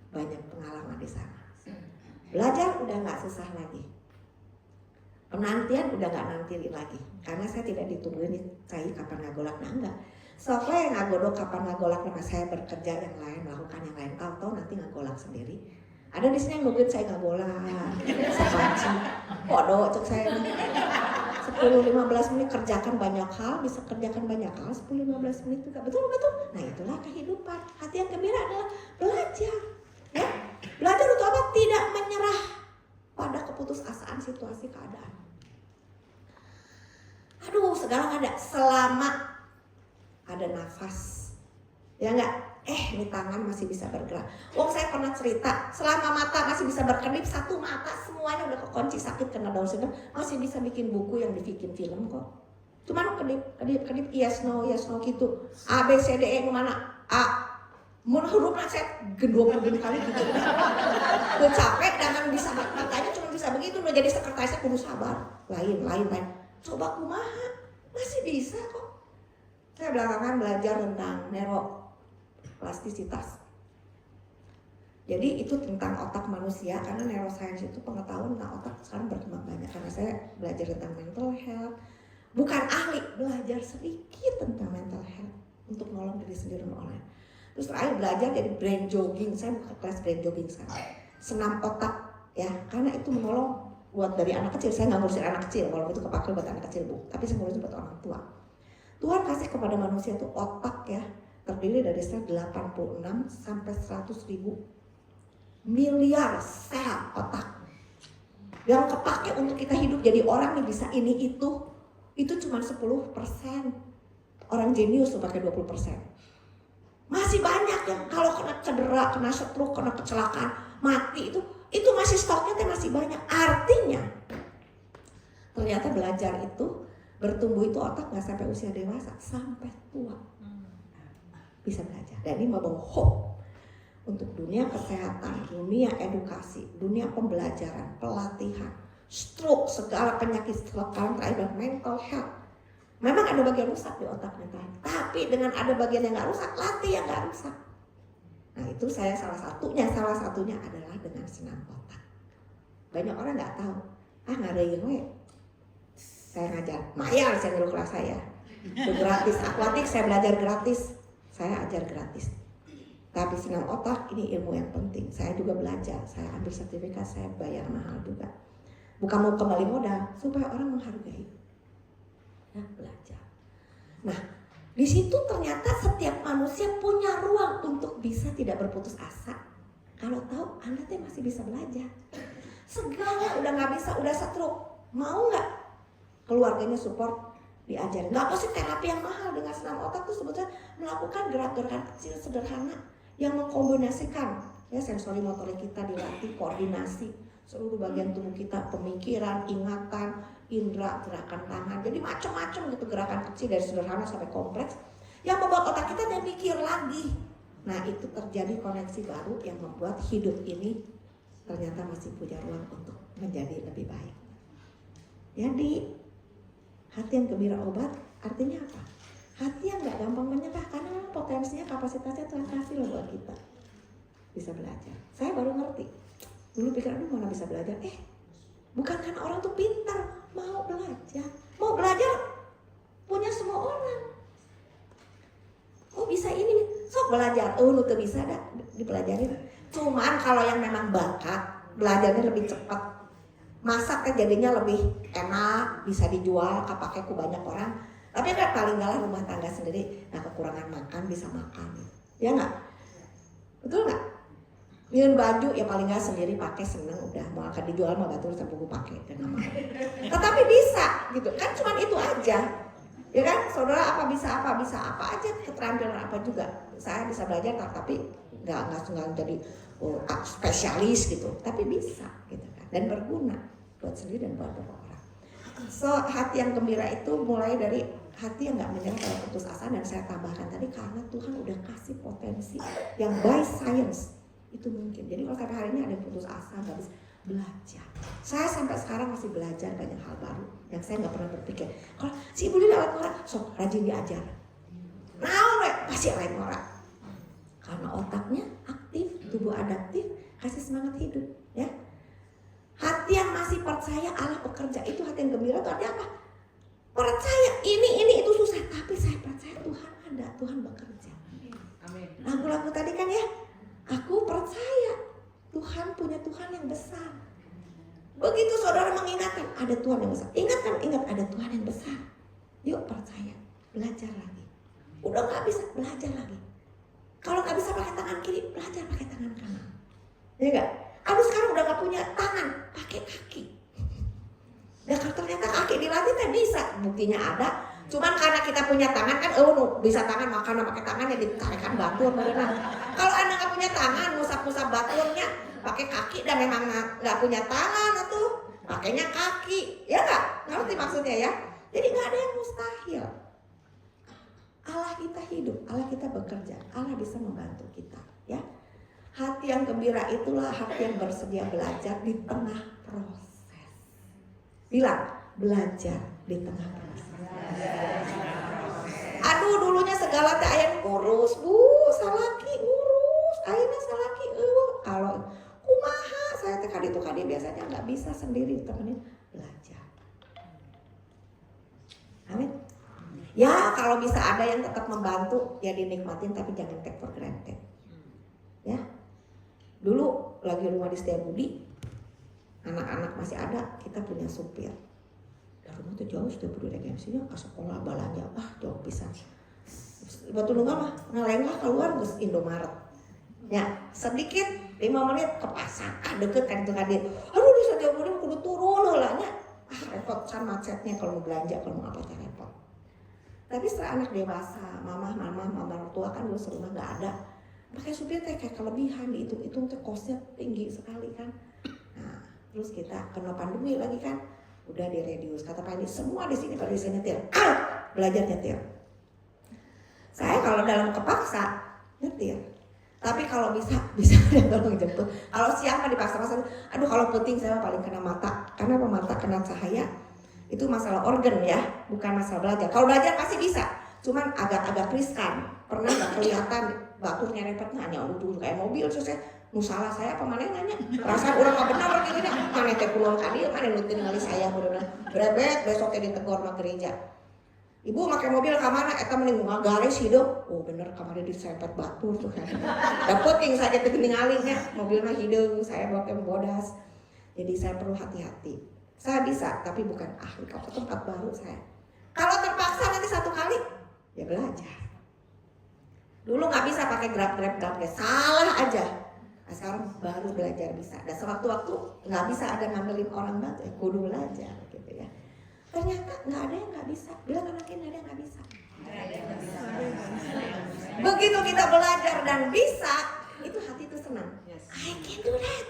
banyak pengalaman di sana. Belajar udah nggak susah lagi. Penantian udah gak nantirin lagi. Karena saya tidak ditungguin saya kapan ngagolak. Nah enggak. Soalnya ngagodok kapan ngagolak sama saya bekerja yang lain, melakukan yang lain. Tahu nanti ngagolak sendiri. Ada di sini yang nungguin saya ngagolak. Sepanci. Bodoh cek saya. 10-15 menit kerjakan banyak hal, bisa kerjakan banyak hal 10-15 menit juga. Betul. Nah itulah kehidupan. Hati yang gembira adalah belajar. Ya? Belajar untuk apa? Tidak menyerah pada keputusasaan situasi keadaan. Aduh, segala ada selama ada nafas. Ya enggak? Ini tangan masih bisa bergerak. Saya pernah cerita, selama mata masih bisa berkedip, satu mata semuanya udah kekunci sakit karena Down syndrome, masih bisa bikin buku yang dibikin film kok. Cuman kedip yes no gitu. A B C D E kemana? A. Mun hurufnya saya gendong kali gitu. Gue capek dengan bisa matanya cuma bisa begitu. Udah jadi sekretarisnya kudu sabar. Lain. Coba kumaha, masih bisa kok. Saya belakangan belajar tentang neuroplastisitas. Jadi itu tentang otak manusia, karena neuroscience itu pengetahuan tentang otak sekarang berkembang banyak. Karena saya belajar tentang mental health, bukan ahli, belajar sedikit tentang mental health untuk nolong diri sendiri dan orang lain. Terus terakhir belajar jadi brain jogging. Saya buka kelas brain jogging sekarang. Senam otak ya, karena itu menolong buat dari anak kecil. Saya nggak ngurusin anak kecil, walaupun itu kepake buat anak kecil Bu, tapi saya ngurusin buat orang tua. Tuhan kasih kepada manusia tuh otak ya, terdiri dari sel 86 sampai 100 ribu miliar sel otak yang kepake untuk kita hidup jadi orang yang bisa ini itu cuma 10%. Orang jenius tuh pakai 20%. Masih banyak yang kalau kena cedera, kena stroke, kena kecelakaan, mati itu masih stoknya tuh masih banyak. Artinya ternyata belajar itu bertumbuh itu otak nggak sampai usia dewasa, sampai tua bisa belajar. Dan ini membawa hope untuk dunia kesehatan, dunia edukasi, dunia pembelajaran, pelatihan, stroke, segala penyakit sekarang terakhir mental health. Memang ada bagian rusak di otak mental, tapi dengan ada bagian yang nggak rusak, latih yang nggak rusak. Nah itu saya salah satunya adalah dengan senam otak. Banyak orang nggak tahu, nggak ada yang saya ngajar, Maya saya dulu kelas saya, itu gratis, akuatik saya belajar gratis, saya ajar gratis. Tapi senam otak ini ilmu yang penting, saya juga belajar, saya ambil sertifikat, saya bayar mahal juga. Bukan mau kembali modal, supaya orang menghargai. Ya, belajar. Nah, di situ ternyata setiap manusia punya ruang untuk bisa tidak berputus asa. Kalau tahu Anda tuh masih bisa belajar. Segala udah nggak bisa, udah stroke, mau nggak? Keluarganya support, diajarin. Nggak apa sih terapi yang mahal dengan senam otak tuh sebetulnya melakukan gerak-gerakan kecil sederhana yang mengkombinasikan ya sensori motorik kita dilatih, koordinasi seluruh bagian tubuh kita, pemikiran, ingatan, indera, gerakan tangan. Jadi macam-macam gitu gerakan kecil dari sederhana sampai kompleks yang membuat otak kita dan mikir lagi. Nah itu terjadi koneksi baru yang membuat hidup ini ternyata masih punya ruang untuk menjadi lebih baik. Jadi hati yang gembira obat artinya apa? Hati yang gak gampang menyerah karena memang potensinya, kapasitasnya Tuhan kasih loh buat kita bisa belajar. Saya baru ngerti. Dulu pikir aduh mana bisa belajar. Bukan karena orang tuh pintar, mau belajar. Mau belajar punya semua orang. Oh bisa ini, sok belajar. Oh lu tuh bisa dah dipelajarin. Cuman kalau yang memang bakat, belajarnya lebih cepat. Masak kan jadinya lebih enak, bisa dijual, kepake ku banyak orang. Tapi kan paling galah rumah tangga sendiri, nah kekurangan makan bisa makan, ya nggak? Betul nggak? Nyun baju ya paling nggak sendiri pakai seneng udah, mau akan dijual mah batu sampai ku pakai dan nggak mau. Tetapi bisa, gitu kan? Cuman itu aja, ya kan? Saudara apa bisa apa aja, keterampilan apa juga. Saya bisa belajar, tapi nggak jadi spesialis gitu, tapi bisa, gitu kan? Dan berguna buat sendiri dan buat orang. So hati yang gembira itu mulai dari hati yang nggak menyerah pada putus asa, dan saya tambahkan tadi karena Tuhan udah kasih potensi yang by science itu mungkin. Jadi kalau sampai hari ini ada yang putus asa nggak bisa belajar. Saya sampai sekarang masih belajar banyak hal baru yang saya nggak pernah berpikir. Kalau si ibu lewat orang, so rajin diajar. Pasti lain orang. Karena otaknya aktif, tubuh adaptif, kasih semangat hidup, ya. Hati yang masih percaya Allah bekerja itu hati yang gembira. Itu artinya apa? Percaya ini itu susah, tapi saya percaya Tuhan ada, Tuhan bekerja. Amin. Lagu-lagu tadi kan ya, aku percaya Tuhan punya Tuhan yang besar. Begitu saudara mengingatkan ada Tuhan yang besar, ingat ada Tuhan yang besar. Yuk percaya, belajar lagi. Udah nggak bisa, belajar lagi. Kalau nggak bisa pakai tangan kiri, belajar pakai tangan kanan. Ya nggak? Aduh sekarang udah nggak punya tangan, pakai kaki. Dan kalau ternyata kaki dilatih kan bisa, buktinya ada. Cuman karena kita punya tangan kan, bisa tangan makan pakai tangan ya ditarikan batur. Kalau anda nggak punya tangan, musap-musap baturnya pakai kaki dan memang nggak punya tangan atau pakainya kaki, ya nggak? Ngerti maksudnya ya? Jadi nggak ada yang mustahil. Allah kita hidup, Allah kita bekerja, Allah bisa membantu kita, ya. Hati yang gembira itulah hati yang bersedia belajar di tengah proses. Bilang, belajar di tengah proses. Aduh, dulunya segala teh aya ngurus, Bu, salaki ngurus, ayeuna salaki kalau kumaha saya teh kadi tuh kadi biasanya nggak bisa sendiri temenin belajar. Amin. Ya, kalau bisa ada yang tetap membantu ya dinikmatin tapi jangan take for granted. Ya. Dulu lagi rumah di Setiabudi, anak-anak masih ada, kita punya supir. Dari rumah tuh jauh sudah berdua MC-nya ke sekolah belanja, jauh pisan. Batu nunggu mah ngalain lah keluar terus Indomaret. Ya sedikit 5 menit ke pasar, deket kan itu kadir. Aduh bisa jauh udah kudu turun lah nya. Repot kan macetnya kalau mau belanja, kalau mau apa repot. Tapi setelah anak dewasa, mama mertua kan dulu serumah nggak ada. Pakai supir teh kayak kelebihan, dihitung-hitung teh kosnya tinggi sekali kan. Nah terus kita kena pandemi lagi kan, udah diredius. Kata Pak ini semua di sini pada bisa nyetir, belajar nyetir. Saya kalau dalam kepaksa nyetir, tapi kalau bisa ada tolong jemput. Kalau siang mah dipaksa-paksa, aduh kalau penting saya paling kena mata, karena apa mata kena cahaya itu masalah organ ya, bukan masalah belajar. Kalau belajar pasti bisa, cuman agak riskan. Pernah nggak kelihatan baturnya repot hanya udah kayak mobil, terus saya salah saya apa mana nanya, perasaan orang nggak benar lagi gini, mana teh pulang kali, mana nutin kali saya benar-benar berebet besoknya ditegur sama gereja. Ibu pakai mobil ke mana? Eta mending ngagaris hidup. Oh bener kamarnya disempet batur tuh kan. Dapet yang saya ketinggaling alingnya, mobil mah hidung, saya bawa ke bodas. Jadi saya perlu hati-hati. Saya bisa, tapi bukan ahli. Kalau ke tempat baru saya. Kalau terpaksa nanti 1 kali, ya belajar. Dulu nggak bisa pakai grab, salah aja. Nah, sekarang baru belajar bisa. Dan sewaktu-waktu nggak bisa ada ngambilin orang bantu, kudu belajar gitu ya. Ternyata nggak ada yang nggak bisa. Bilang anaknya nggak ada yang nggak bisa. Begitu kita belajar dan bisa, itu hati itu senang. I can do that.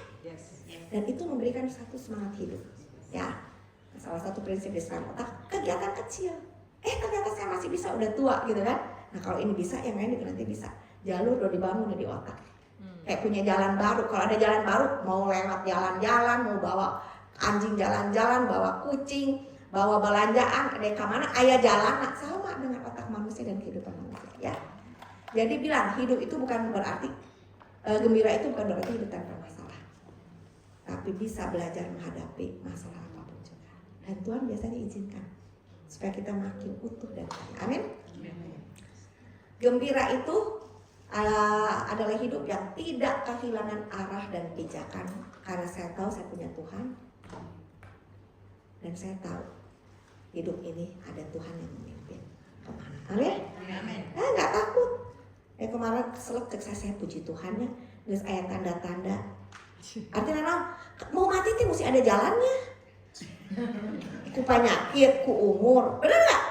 Dan itu memberikan satu semangat hidup. Ya, salah satu prinsip di sekarang otak kegiatan kecil. Ternyata saya masih bisa, udah tua gitu kan. Nah kalau ini bisa, yang lain juga nanti bisa. Jalur udah dibangun di otak. Kayak punya jalan baru. Kalau ada jalan baru, mau lewat jalan-jalan, mau bawa anjing jalan-jalan, bawa kucing, bawa belanjaan, ada kemana, ayah jalan, sama dengan otak manusia dan kehidupan manusia ya. Jadi bilang hidup itu bukan berarti gembira itu bukan berarti hidup tanpa masalah, tapi bisa belajar menghadapi masalah apapun juga. Dan Tuhan biasanya izinkan supaya kita makin utuh dan kaya. Amin. Gembira itu adalah hidup yang tidak kehilangan arah dan pijakan, karena saya tahu saya punya Tuhan dan saya tahu hidup ini ada Tuhan yang memimpin kemana. Amin. Nggak takut. Kemarin keselak saya puji Tuhan ya. Terus ayat tanda-tanda. Artinya mau mati itu mesti ada jalannya. Ku penyakit, ku umur. Bener nggak?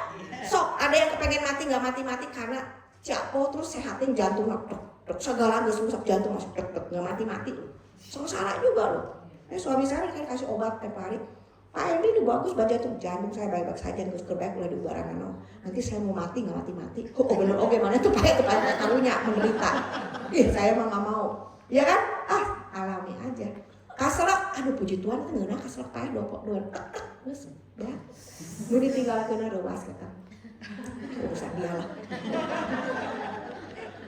Sok ada yang kepengen mati nggak mati karena capo terus sehatin jantung dek segala nggak susah jantung masuk dek nggak mati. Sengsara juga loh. Suami saya kan kasih obat tiap hari. Pak ini bagus baca tuh jantung saya baik-baik saja terus terbaik udah diubaran nanti saya mau mati nggak mati bener oke mana tuh pak karunya menderita saya mah nggak mau ya kan alami aja kaselak aduh puji Tuhan kan nggak kaselak pak dua terus ya mau ditinggalkan ruas kata urusan dia lah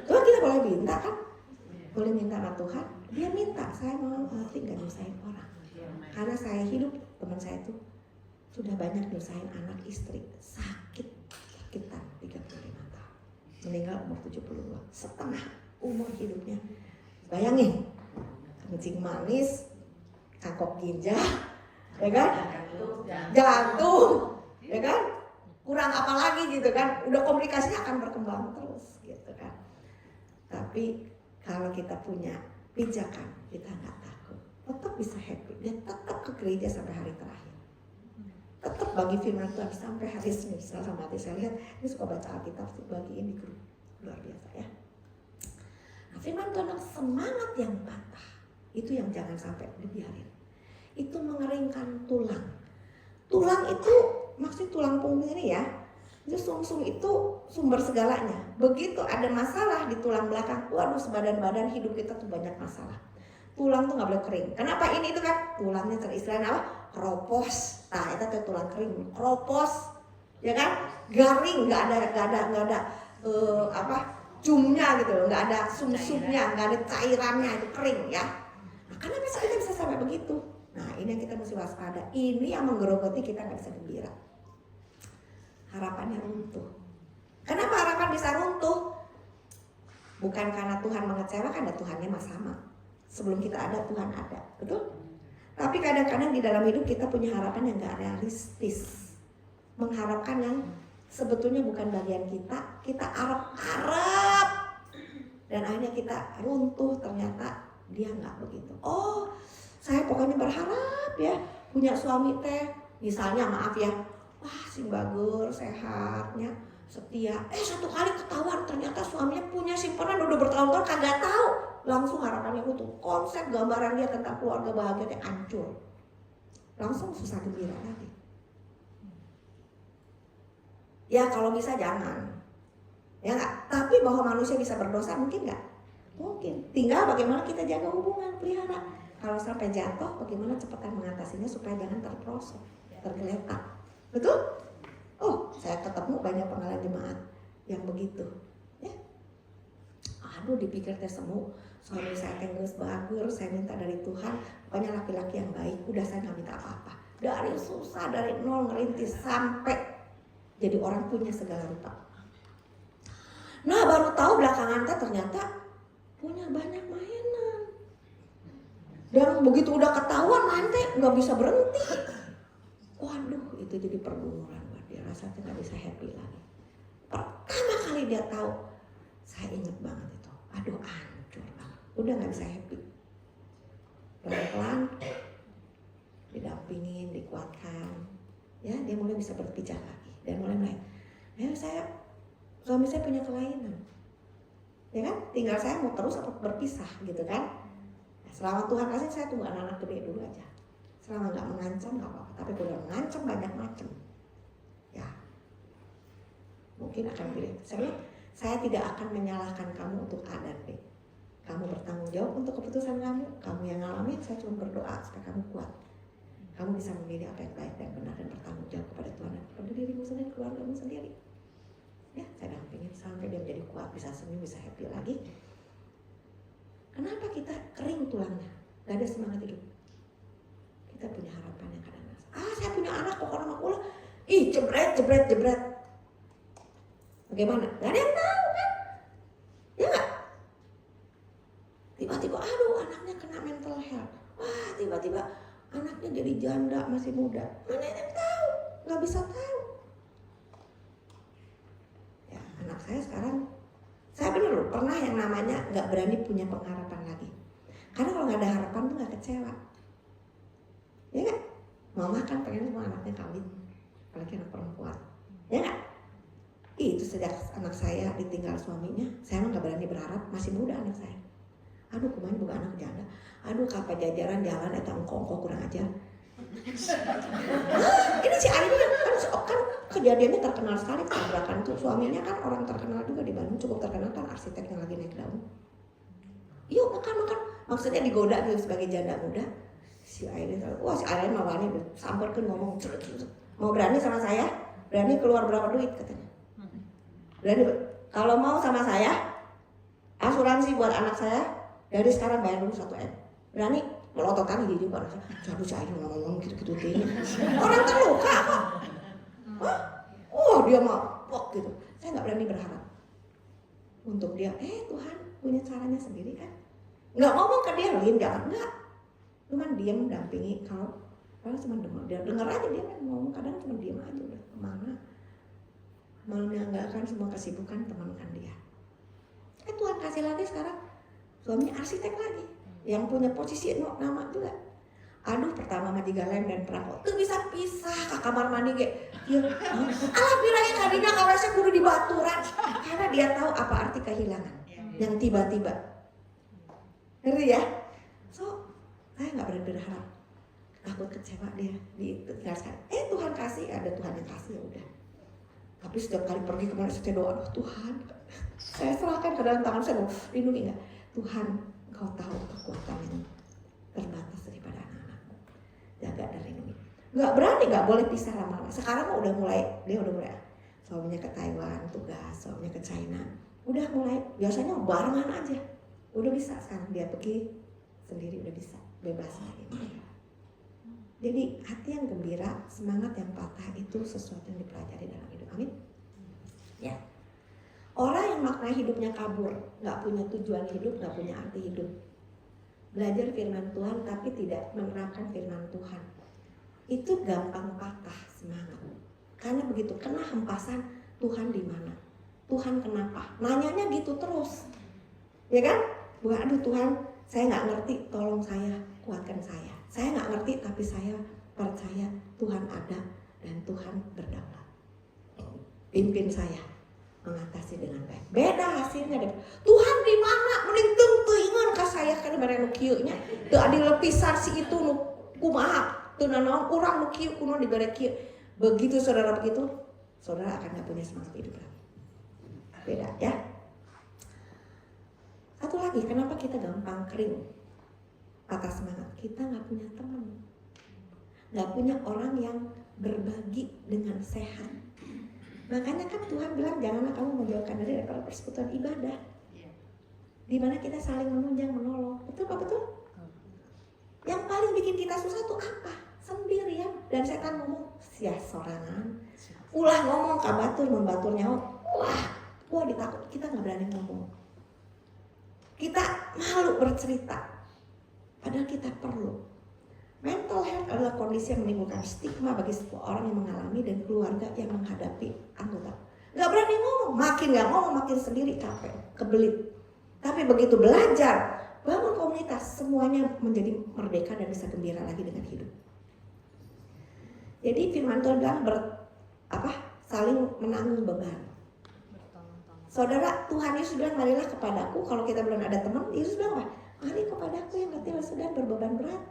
tuh kita boleh minta kan boleh minta sama Tuhan dia minta saya mau mati nggak nyusahin orang karena saya hidup teman saya itu sudah banyak nyusahin anak istri sakitan 35 tahun meninggal umur 72 setengah umur hidupnya bayangin kencing manis kangkok ginjal ya kan jantung ya kan kurang apa lagi gitu kan udah komplikasinya akan berkembang terus gitu kan tapi kalau kita punya pijakan kita nggak takut tetap bisa happy dia tetap ke gereja sampai hari terakhir tetap bagi firman Tuhan sampai hari Senin sama hati saya lihat ini suka baca Alkitab bagiin di grup luar biasa ya. Nah, firman Tuhan semangat yang patah itu yang jangan sampai dibiarin itu mengeringkan tulang itu maksud tulang punggung ini ya itu sumsum itu sumber segalanya begitu ada masalah di tulang belakang waduh sebadan-badan hidup kita tuh banyak masalah tulang tuh nggak boleh kering kenapa ini itu kan tulangnya teristilahnya apa keropos nah itu tuh tulang kering keropos ya kan garing nggak ada cumnya gitu loh nggak ada sumsumnya nggak ada cairannya itu kering ya nah, kenapa kita bisa sampai begitu nah ini yang kita mesti waspada ini yang menggerogoti kita nggak bisa gembira harapannya runtuh kenapa harapan bisa runtuh bukan karena Tuhan mengecewakan dan Tuhannya mah sama sebelum kita ada Tuhan ada betul Tapi kadang-kadang di dalam hidup kita punya harapan yang gak realistis. Mengharapkan yang sebetulnya bukan bagian kita harap-harap. Dan akhirnya kita runtuh, ternyata dia gak begitu. Oh, saya pokoknya berharap ya punya suami teh. Misalnya maaf ya, wah si bagus, sehatnya, setia. Satu kali ketahuan ternyata suaminya punya simpanan udah bertahun-tahun kagak tahu. Langsung harapannya itu konsep gambaran dia tentang keluarga bahagia hancur. Langsung susah gembira lagi. Ya kalau bisa jangan. Ya enggak? Tapi bahwa manusia bisa berdosa mungkin enggak? Mungkin. Tinggal bagaimana kita jaga hubungan, pelihara. Kalau sampai jatuh bagaimana cepetan mengatasinya supaya jangan terprosok, tergeletak. Betul? Oh, saya ketemu banyak pengalaman jemaat yang begitu. Ya. Aduh dipikir teh semu. Suami saya tenggus bagus, saya minta dari Tuhan, pokoknya laki-laki yang baik, udah saya gak minta apa-apa. Dari susah, dari nol ngerintis sampai jadi orang punya segala rupa. Nah baru tahu belakangan ternyata punya banyak mainan. Dan begitu udah ketahuan nanti gak bisa berhenti. Waduh itu jadi pergumulan buat dia, rasanya gak bisa happy lagi. Pertama kali dia tahu, saya inget banget itu, aduh hancur banget. Udah gak bisa happy. Pelan-pelan didampingin, dikuatkan, ya dia mulai bisa berbicara lagi dan mulai ya suami saya punya kelainan, ya kan, tinggal saya mau terus atau berpisah gitu kan. Nah, selama Tuhan kasih saya tunggu anak-anak gede dulu aja, selama nggak mengancam nggak apa-apa, tapi kalau mengancam banyak macam, ya mungkin akan pilih. Saya tidak akan menyalahkan kamu untuk A dan B. Kamu bertanggung jawab untuk keputusan kamu yang ngalamin. Saya cuma berdoa supaya kamu kuat. Kamu bisa memilih apa yang baik dan benar dan bertanggung jawab kepada Tuhan dan kepada dirimu sendiri, keluargamu sendiri. Ya, saya dampingin sampai dia menjadi kuat, bisa senyum, bisa happy lagi. Kenapa kita kering tulangnya? Gak ada semangat hidup. Kita punya harapan yang kadang-kadang. Saya punya anak pokoknya mau kuliah. Jebret. Bagaimana? Gak ada yang tahu kan? Ya gak? Tiba-tiba aduh anaknya kena mental health. Wah tiba-tiba anaknya jadi janda masih muda. Mana yang tahu? Gak bisa tahu. Ya anak saya sekarang, saya bener loh pernah yang namanya gak berani punya pengharapan lagi. Karena kalau gak ada harapan tuh gak kecewa. Ya gak? Mama kan pengen semua anaknya kawin, apalagi anak perempuan. Ya gak? Itu sejak anak saya ditinggal suaminya, saya emang gak berani berharap, masih muda anak saya. Aduh kemarin bukan anak janda. Aduh kapan jajaran jalan eta engkong kurang ajar. Ini si Aini kan kejadiannya terkenal sekali tabrakan tuh. Suaminya kan orang terkenal juga di Bandung, cukup terkenal kan, arsitek yang lagi naik daun. Yuk makan. Maksudnya digoda dia sebagai janda muda. Si Aini, wah si Aini mah wani samperkeun ngomong cerut. Mau berani sama saya? Berani keluar berapa duit katanya. Berani kalau mau sama saya asuransi buat anak saya dari sekarang bayar dulu 1 M. Berani melototan hiji juga anak saya. Aduh saya ngomong gitu ini. Orang terluka kok. Dia mah pok gitu. Saya nggak berani berharap untuk dia. Tuhan punya caranya sendiri kan. Nggak ngomong ke dia Lin jangan nggak. Cuman diam dampingi kalau cuma dengar aja dia kan ngomong, kadang cuma diam aja udah kemana. Menanggalkan semua kesibukan temankan dia. Tuhan kasih lagi sekarang suaminya arsitek lagi yang punya posisi nama juga. Aduh pertama mah digalem dan perangko tuh bisa pisah ke kamar mandi ge. Alah bilangnya tadinya kalau saya kudu dibaturan karena dia tahu apa arti kehilangan yang tiba-tiba. Ngerti ya? So saya nggak berani berharap, takut kecewa dia ditinggalkan. Tuhan kasih, ada Tuhan yang kasih ya udah. Tapi setiap kali pergi kemana saya doa, aduh Tuhan, saya serahkan ke dalam tangan saya, lindungi nggak? Tuhan, Engkau tahu kekuatan yang terbatas daripada anak-anakmu. Jaga dan lindungi. Nggak berani, nggak boleh pisah lama-lama. Sekarang dia udah mulai suaminya ke Taiwan, tugas, suaminya ke China. Udah mulai, biasanya barengan aja. Udah bisa sekarang dia pergi sendiri, udah bisa, bebas lagi. Jadi hati yang gembira, semangat yang patah itu sesuatu yang dipelajari dalam hidup. Amin. Ya. Orang yang makna hidupnya kabur, nggak punya tujuan hidup, nggak punya arti hidup. belajar firman Tuhan tapi tidak menerapkan firman Tuhan, itu gampang patah semangat. Karena begitu kena hempasan, Tuhan di mana? Tuhan kenapa? Nanyanya gitu terus, ya kan? Bukan, aduh Tuhan, saya nggak ngerti, tolong saya, kuatkan saya. Saya nggak ngerti, tapi saya percaya Tuhan ada dan Tuhan berdaulat. Pimpin saya mengatasi dengan baik. Beda hasilnya deh. Tuhan di mana? Mending teuingan ka saya kan bareng nu kieu nya. Teu adi lepisan si itu nu kumaha? Teu nanaon urang nu kieu kuno dibere kieu. Begitu saudara begitu, saudara akan gak punya semangat hidup lagi. Beda ya. Satu lagi, kenapa kita gampang kering, patah semangat? Kita gak punya teman, gak punya orang yang berbagi dengan sehat. Makanya kan Tuhan bilang janganlah kamu menjauhkan diri daripada persekutuan ibadah, di mana kita saling menunjang menolong. Betul Pak? Betul? Yang paling bikin kita susah tuh apa? Sendirian. Dan setan ngomong sia sorangan, ulah ngomong ka batur mun batur nyaho, wah ditakut, kita nggak berani ngomong, kita malu bercerita, padahal kita perlu. Mental health adalah kondisi yang menimbulkan stigma bagi sebuah orang yang mengalami dan keluarga yang menghadapi anggota. Nggak berani ngomong, makin nggak ngomong makin sendiri, capek, kebelit. Tapi begitu belajar bangun komunitas, semuanya menjadi merdeka dan bisa gembira lagi dengan hidup. Jadi firman Tuhan bilang saling menanggung beban. Saudara, Tuhan Yesus bilang marilah kepadaku. Kalau kita belum ada teman, Yesus bilang apa? Mari kepadaku yang letih lesu dan berbeban berat,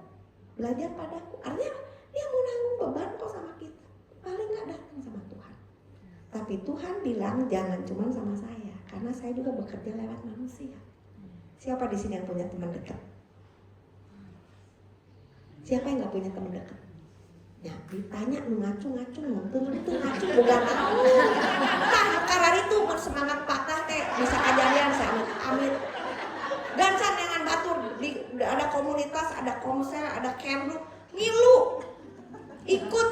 belajar padaku. Artinya dia mau nanggung beban kok sama kita. Paling nggak datang sama Tuhan. Tapi Tuhan bilang jangan cuma sama saya, karena saya juga bekerja lewat manusia. Siapa di sini yang punya teman dekat? Siapa yang nggak punya teman dekat? Ya, ditanya ngacu-ngacu, nonton itu ngacu bukan tahu. Nah, karena itu semangat patah teh bisa kejadian saya amin. Dan dengan batur ada komunitas, ada komsel, ada kemlu, ngilu, ikut.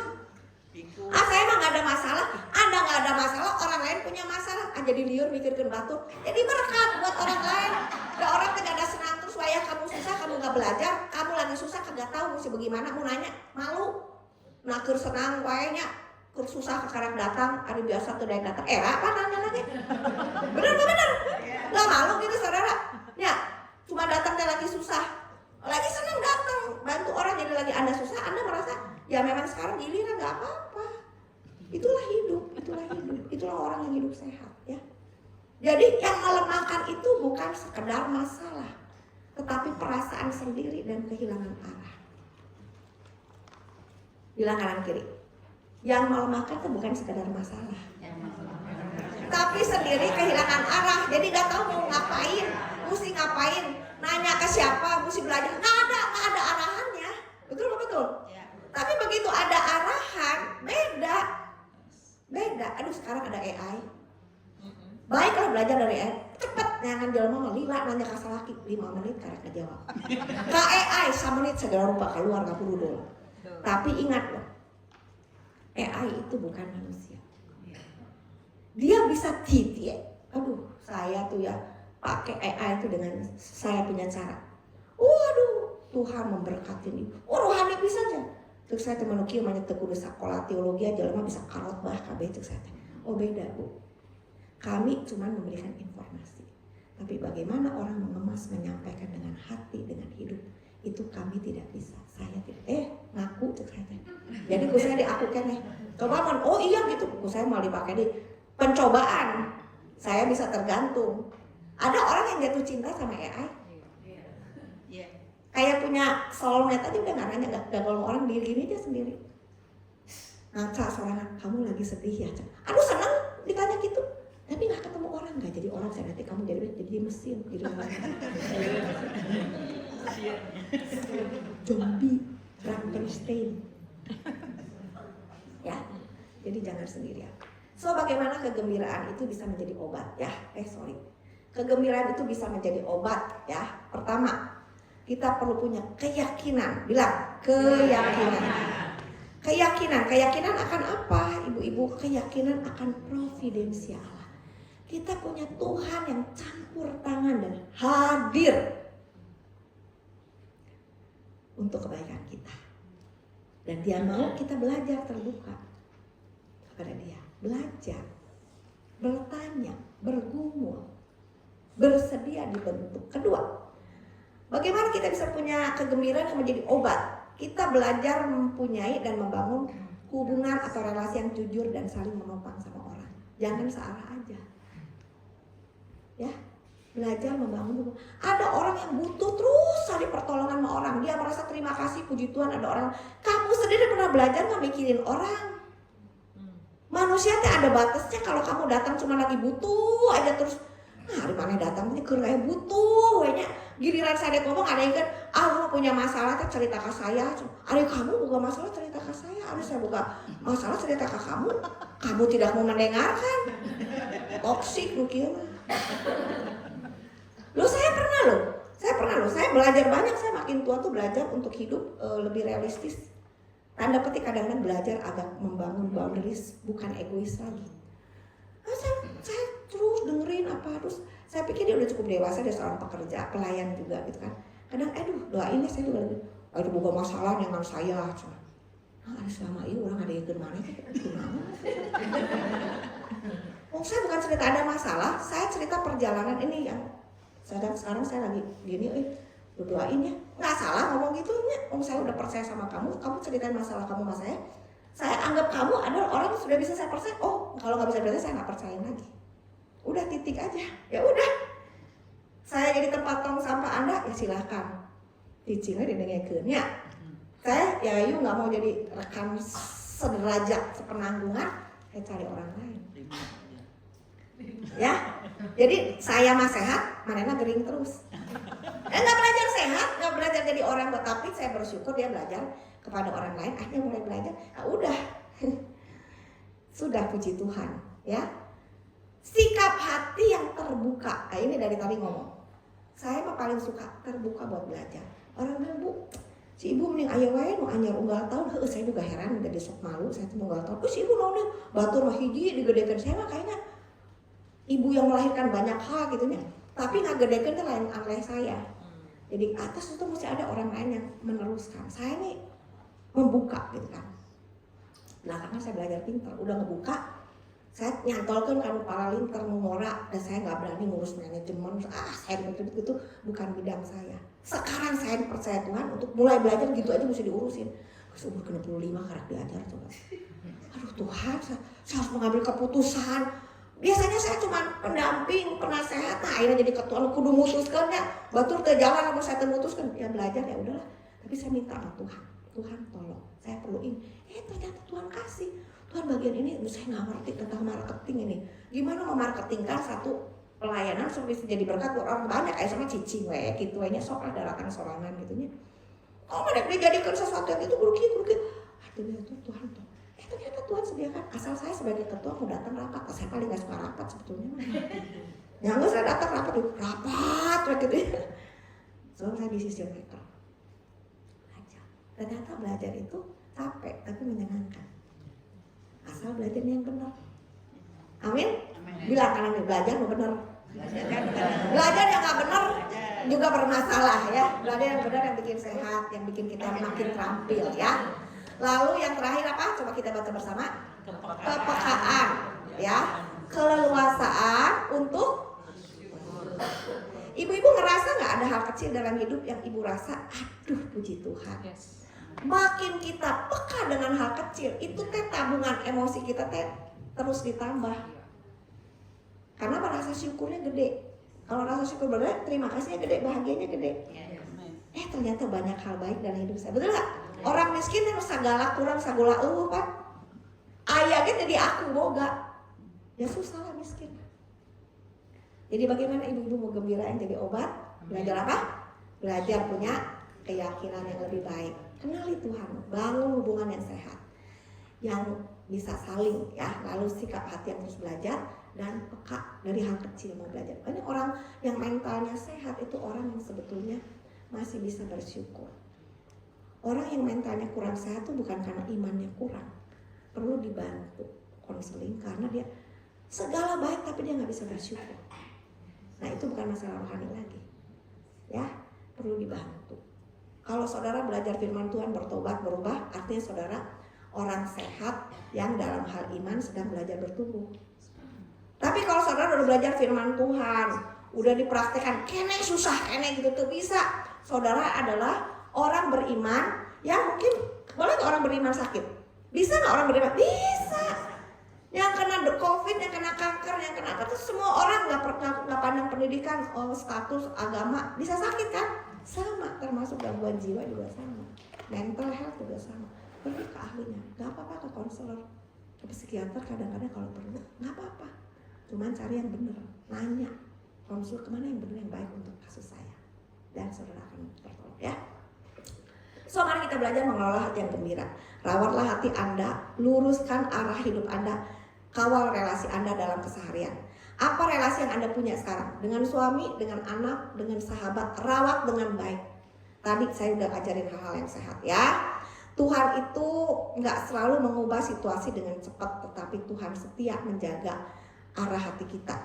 Saya mah nggak ada masalah, Anda nggak ada masalah, orang lain punya masalah. Jadi liur mikirkan batur, jadi berkat buat orang lain. Ada orang tidak ada senang terus, wayah kamu susah, kamu nggak belajar, kamu lagi susah, kagak tahu mesti bagaimana, mau nanya, malu. Nah, keur senang wayanya, keur susah kekarang datang, hari biasa tuh daek datang. Apa nanya lagi? Bener. Gak malu gitu saudara? Ya, cuma datang teh lagi susah, lagi senang datang, bantu orang jadi lagi Anda susah, Anda merasa ya memang sekarang giliran nggak apa-apa. Itulah hidup, itulah orang yang hidup sehat ya. Jadi yang melemahkan itu bukan sekedar masalah, tetapi perasaan sendiri dan kehilangan arah. Bilang kanan kiri, yang melemahkan itu bukan sekedar masalah, tapi sendiri kehilangan arah. Jadi gak tahu mau ngapain, mesti ngapain, nanya ke siapa, mesti belajar, nggak ada arahannya. Betul. Tapi begitu ada arahan, beda. Aduh sekarang ada AI, baiklah belajar dari AI, cepet jangan jalan mau lila nanya ke salaki 5 menit karena kejawab. Ke AI 1 menit segera rupa keluar gak perlu dulu. Tapi ingat loh, AI itu bukan manusia. Dia bisa cheat ya. Aduh, saya tuh ya pakai AI itu dengan saya punya cara. Waduh, Tuhan memberkati ini. Rohani bisa aja. Terus saya teman kieu mah teu kudu sakola teologi aja lama bisa karot bah kabeh cek saya. Oh beda Bu. Kami cuma memberikan informasi. Tapi bagaimana orang mengemas, menyampaikan dengan hati, dengan hidup, itu kami tidak bisa. Saya tidak. Ngaku cek saya. Jadi ku saya diakukan coba oh iya gitu. Ku saya mau dipakai di pencobaan. Saya bisa tergantung. Ada orang yang jatuh cinta sama AI. Kayak punya soulmate aja udah gak nanya, gak ngomong orang diri aja sendiri. Ngaca soalnya kamu lagi sedih ya. Aduh senang ditanya gitu. Tapi gak ketemu orang, gak jadi orang. Saya nanti kamu jadi mesin gitu. Zombie Frankenstein. Ya, jadi jangan sendirian. So bagaimana kegembiraan itu bisa menjadi obat ya? Kegembiraan itu bisa menjadi obat ya. Pertama, kita perlu punya keyakinan. Bilang keyakinan. Keyakinan akan apa ibu-ibu? Keyakinan akan providensia Allah. Kita punya Tuhan yang campur tangan dan hadir. untuk kebaikan kita. Dan dia mau kita belajar terbuka kepada dia. Belajar, bertanya, bergumul, bersedia dibentuk. Kedua, bagaimana kita bisa punya kegembiraan yang menjadi obat? Kita belajar mempunyai dan membangun hubungan atau relasi yang jujur dan saling menopang sama orang. Jangan searah aja. Ya, belajar membangun hubungan. Ada orang yang butuh terus cari pertolongan sama orang. Dia merasa terima kasih, puji Tuhan ada orang. Kamu sendiri pernah belajar nggak mikirin orang? Manusia teh ada batasnya. Kalau kamu datang cuma lagi butuh aja terus, nah dari mana datang ini kayak butuh, kayaknya giliran saya ngomong ada yang kan, lu punya masalah teh cerita ke saya. Ada kamu buka masalah cerita ke saya, ada saya buka masalah cerita ke kamu. Kamu tidak mau mendengarkan, toksik mungkin. Saya pernah loh, saya belajar banyak. Saya makin tua tuh belajar untuk hidup lebih realistis. Tanda petik kadang-kadang belajar agak membangun boundaries, bukan egois lagi. Nah, saya terus dengerin apa, terus saya pikir dia udah cukup dewasa, dia seorang pekerja, pelayan juga gitu kan. Kadang doain ya, saya juga lagi buka masalah dengan saya. Nah, ada selama ini orang ada yang gimana itu gimana? Saya bukan cerita ada masalah, saya cerita perjalanan ini yang sekarang saya lagi gini, doain ya. Nggak salah ngomong gitu ya. Saya udah percaya sama kamu ceritain masalah kamu sama saya. Saya anggap kamu adalah orang yang sudah bisa saya percaya. Oh, kalau nggak bisa percaya saya nggak percayain lagi. Udah titik aja. Ya udah. Saya jadi tempat tong sampah Anda, ya silakan. Cicingnya didengekeun ya. Saya ya Ayu nggak mau jadi rekan sederajat, sepenanggungan. Saya cari orang lain. Ya. Jadi saya mah sehat, manena gering terus. Nggak belajar sehat, nggak belajar jadi orang, tapi saya bersyukur dia belajar kepada orang lain. Akhirnya mulai belajar. Nah, udah, sudah puji Tuhan, ya. Sikap hati yang terbuka. Nah, ini dari tadi ngomong. Saya mah paling suka terbuka buat belajar. Orang bilang, Bu, si ibu mending aya wae nu anyar unggal tahun. Saya juga heran, jadi sok malu. Saya tuh unggal tahun. Si ibu naon batur mah hiji digedekeun. Saya mah kayaknya ibu yang melahirkan banyak hal gitu ya. Tapi ngagedekeun teh lain oleh saya. Jadi atas itu mesti ada orang lain yang meneruskan. Saya nih membuka gitu kan. Belakangan saya belajar pintar, udah ngebuka. Saya nyantolkan kan para linter ngora dan saya nggak berani ngurus manajemen. Saya gitu bukan bidang saya. Sekarang saya percaya Tuhan untuk mulai belajar gitu aja mesti diurusin. Terus umur 65 karena diajar coba. Aduh Tuhan, saya harus mengambil keputusan. Biasanya saya cuma pendamping, penasehat, nah akhirnya jadi ketua kudu mutuskan ya. Batur ke jalan sama saya memutuskan, ya belajar ya udahlah. Tapi saya minta sama Tuhan, Tuhan tolong, saya perlu ini. Ternyata Tuhan kasih. Tuhan bagian ini saya nggak ngerti tentang marketing ini. Gimana mau marketingkan satu pelayanan supaya bisa jadi berkat buat orang banyak. Kayak sama cicing we gitu, nya sok ada darakan sorangan gitunya. Oh mereka dijadikan sesuatu yang itu kurukit. Aduh ya Tuhan tuh. Ternyata Tuhan sediakan, asal saya sebagai ketua mau datang rapat. Saya paling gak suka rapat sebetulnya. Yang saya datang rapat gitu ya. Soalnya saya decision maker. Belajar. Ternyata belajar itu capek tapi menyenangkan. Asal belajarnya yang benar. Amin. Bilang kanan belajar mau benar. Belajar yang gak benar juga bermasalah ya. Belajar yang benar yang bikin sehat, yang bikin kita makin terampil ya. Lalu yang terakhir apa? Coba kita baca bersama. Kepekaan, ya, keleluasaan untuk. Ibu-ibu ngerasa nggak ada hal kecil dalam hidup yang ibu rasa, aduh puji Tuhan. Makin kita peka dengan hal kecil, itu teh tabungan emosi kita teh terus ditambah. Karena rasa syukurnya gede. Kalau rasa syukur gede, terima kasihnya gede, bahagianya gede. Ternyata banyak hal baik dalam hidup saya. Betul nggak? Orang miskin harus sagala kurang sagola kan. Ayahnya jadi aku boga. Ya susah lah miskin. Jadi bagaimana ibu-ibu mau gembira yang jadi obat? Belajar apa? Belajar punya keyakinan yang lebih baik. Kenali Tuhan, bangun hubungan yang sehat. Yang bisa saling ya, lalu sikap hati yang terus belajar dan peka dari hal kecil mau belajar. Banyak orang yang mentalnya sehat itu orang yang sebetulnya masih bisa bersyukur. Orang yang mentalnya kurang sehat itu bukan karena imannya kurang, perlu dibantu konseling karena dia segala baik tapi dia nggak bisa bersyukur. Nah itu bukan masalah rohani lagi, ya perlu dibantu. Kalau saudara belajar firman Tuhan, bertobat, berubah, artinya saudara orang sehat yang dalam hal iman sedang belajar bertumbuh. Tapi kalau saudara udah belajar firman Tuhan, udah dipraktekkan, kene susah, kene gitu tuh bisa. Saudara adalah orang beriman yang mungkin, boleh nggak orang beriman sakit? Bisa nggak orang beriman? Bisa. Yang kena COVID, yang kena kanker, yang kena apa tuh semua orang nggak pandang pendidikan, status, agama, bisa sakit kan? Sama, termasuk gangguan jiwa juga sama, mental health juga sama. Pergi ke ahlinya, nggak apa-apa, ke konselor, ke psikiater kadang-kadang kalau perlu, nggak apa-apa. Cuman cari yang benar, nanya, konsul kemana yang benar, yang baik untuk kasus saya, dan saudara akan tertolong ya. So mari kita belajar mengelola hati yang gembira. Rawatlah hati Anda, luruskan arah hidup Anda, kawal relasi Anda dalam keseharian. Apa relasi yang Anda punya sekarang? Dengan suami, dengan anak, dengan sahabat, rawat dengan baik. Tadi saya udah ajarin hal-hal yang sehat ya. Tuhan itu nggak selalu mengubah situasi dengan cepat, tetapi Tuhan setia menjaga arah hati kita.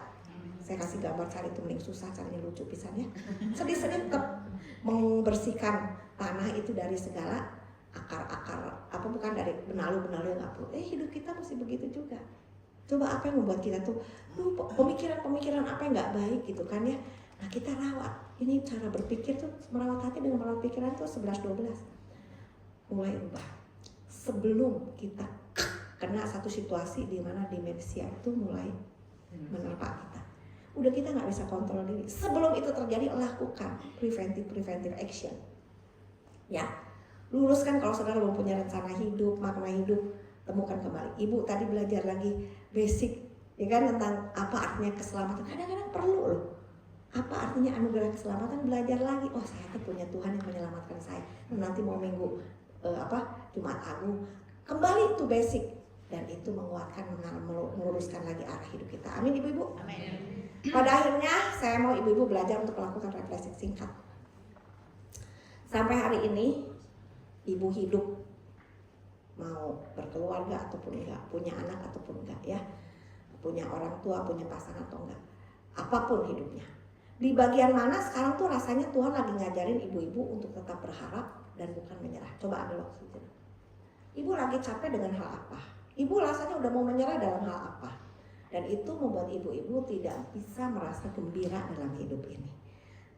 Saya kasih gambar, cari itu mending susah, caranya lucu pisannya. Sedih-sedih tetap membersihkan tanah itu dari segala akar-akar, apa bukan dari benalu-benalu yang nggak perlu. Hidup kita mesti begitu juga. Coba apa yang membuat kita tuh pemikiran-pemikiran apa yang nggak baik gitu kan ya. Nah kita rawat. Ini cara berpikir tuh, merawat hati dengan merawat pikiran tuh 11-12. Mulai ubah. Sebelum kita kena satu situasi di mana demensia itu mulai menerpa kita. Udah kita nggak bisa kontrol diri. Sebelum itu terjadi, lakukan preventive action. Ya, luruskan kalau saudara belum punya rencana hidup, makna hidup, temukan kembali. Ibu tadi belajar lagi basic, ya kan, tentang apa artinya keselamatan. Kadang-kadang perlu loh. Apa artinya anugerah keselamatan? Belajar lagi. Oh, saya tuh punya Tuhan yang menyelamatkan saya. Nanti mau minggu Jumat Agung, kembali itu basic, dan itu menguatkan, meluruskan lagi arah hidup kita. Amin ibu-ibu. Amin. Pada akhirnya saya mau ibu-ibu belajar untuk melakukan refleksi singkat. Sampai hari ini ibu hidup, mau berkeluarga ataupun enggak, punya anak ataupun enggak ya, punya orang tua, punya pasangan atau enggak, apapun hidupnya, di bagian mana sekarang tuh rasanya Tuhan lagi ngajarin ibu-ibu untuk tetap berharap dan bukan menyerah. Coba ambil waktu itu. Ibu lagi capek dengan hal apa? Ibu rasanya udah mau menyerah dalam hal apa? Dan itu membuat ibu-ibu tidak bisa merasa gembira dalam hidup ini.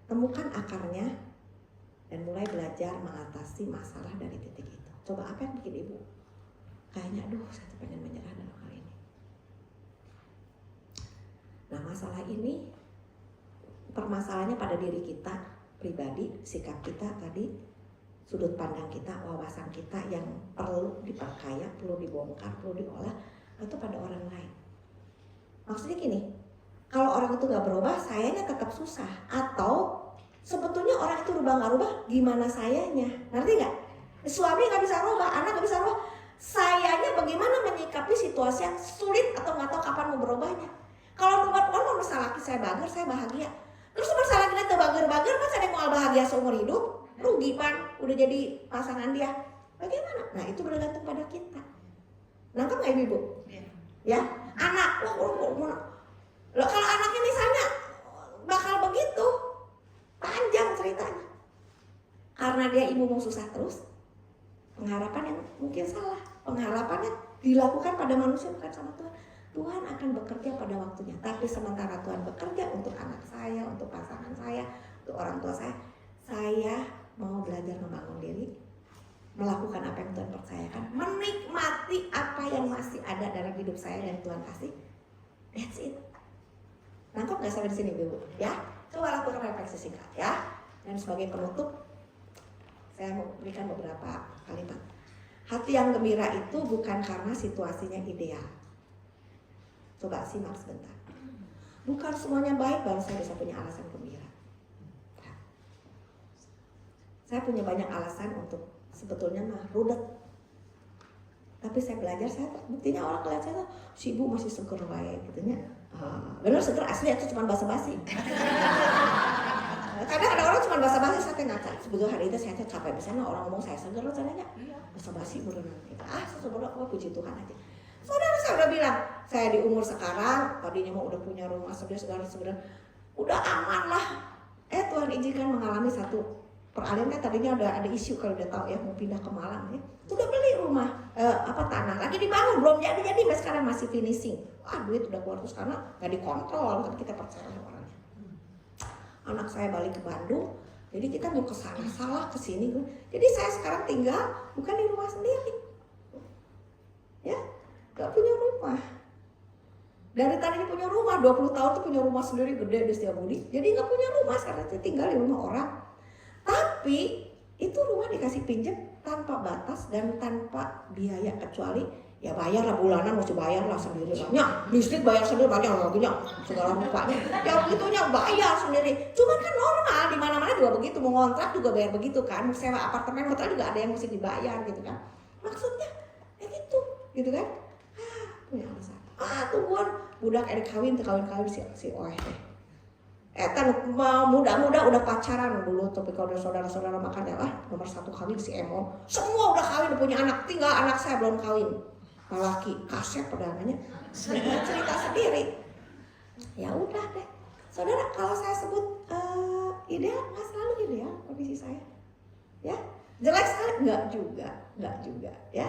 Temukan akarnya dan mulai belajar mengatasi masalah dari titik itu. Coba apa yang bikin ibu kayaknya aduh saya tuh pengen menyerah dalam hal ini. Nah masalah ini, permasalahannya pada diri kita pribadi, sikap kita tadi, sudut pandang kita, wawasan kita yang perlu diperkaya, perlu dibongkar, perlu diolah, atau pada orang lain. Maksudnya gini, kalau orang itu gak berubah, sayanya tetap susah. Atau sebetulnya orang itu rubah gak rubah, gimana sayanya? Ngerti gak? Suami gak bisa rubah, anak gak bisa rubah. Sayanya bagaimana menyikapi situasi yang sulit atau gak tahu kapan mau berubahnya. Kalau buat orang masalah laki saya bager, saya bahagia. Terus masalah kita bager-bager, masa ada yang mau bahagia seumur hidup? Rugi pan, udah jadi pasangan dia. Bagaimana? Nah itu bergantung pada kita. Nangkep gak ibu? Ya, anak, loh kalau anaknya misalnya bakal begitu, panjang ceritanya. Karena dia ibu mau susah terus, pengharapan yang mungkin salah. Pengharapannya dilakukan pada manusia bukan sama Tuhan. Tuhan akan bekerja pada waktunya. Tapi sementara Tuhan bekerja untuk anak saya, untuk pasangan saya, untuk orang tua saya mau belajar membangun diri, melakukan apa yang Tuhan percayakan, menikmati apa yang masih ada dalam hidup saya dan Tuhan kasih. That's it. Nangkep nggak sampai di sini Bu? Ya, coba lakukan refleksi singkat ya. Dan sebagai penutup, saya mau berikan beberapa kalimat. Hati yang gembira itu bukan karena situasinya ideal. Coba simak sebentar. Bukan semuanya baik baru saya bisa punya alasan gembira. Saya punya banyak alasan untuk sebetulnya mah rudet. Tapi saya belajar, saya buktinya orang kelihatan saya tuh si ibu masih seger wae gitunya. Bener seger asli itu cuma basa-basi. Kadang ada orang cuma basa-basi, saya ngaca. Sebetulnya hari itu saya capek misalnya orang ngomong saya seger loh caranya. Basa-basi beneran gitu. Sebenarnya aku puji Tuhan aja. Saudara saya udah bilang, saya di umur sekarang tadinya mau udah punya rumah segala udah aman lah. Tuhan izinkan mengalami satu peralihan kan tadinya ada isu kalau udah tahu ya mau pindah ke Malang ya. Udah beli rumah tanah lagi dibangun belum jadi sampai sekarang masih finishing. Wah duit udah keluar terus karena nggak dikontrol tapi kita percaya orangnya. Anak saya balik ke Bandung, jadi kita mau ke sana salah ke sini. Jadi saya sekarang tinggal bukan di rumah sendiri, ya nggak punya rumah. Dari tadinya punya rumah 20 tahun tuh punya rumah sendiri gede di Setiabudi, jadi nggak punya rumah sekarang tinggal di rumah orang. Tapi itu rumah dikasih pinjam tanpa batas dan tanpa biaya kecuali ya bayar lah bulanan mesti bayar lah sendiri lah. Ya, listrik bayar sendiri banyak lagi segala rupanya. Ya begitunya bayar sendiri. Cuman kan normal di mana-mana juga begitu, mau ngontrak juga bayar begitu kan, mau sewa apartemen hotel juga ada yang mesti dibayar gitu kan. Maksudnya ya gitu kan. Punya alasan. Tungguan budak kawin si Oeh deh. Kan muda-muda udah pacaran dulu, tapi kalau udah saudara-saudara makan ya nomor 1 kawin si Emo. Semua udah kawin, udah punya anak, tinggal anak saya belum kawin. Laki kaset perdananya cerita sendiri. Ya udah deh. Saudara, kalau saya sebut ideal nggak selalu ideal kondisi saya. Ya, jelek sekali nggak juga ya.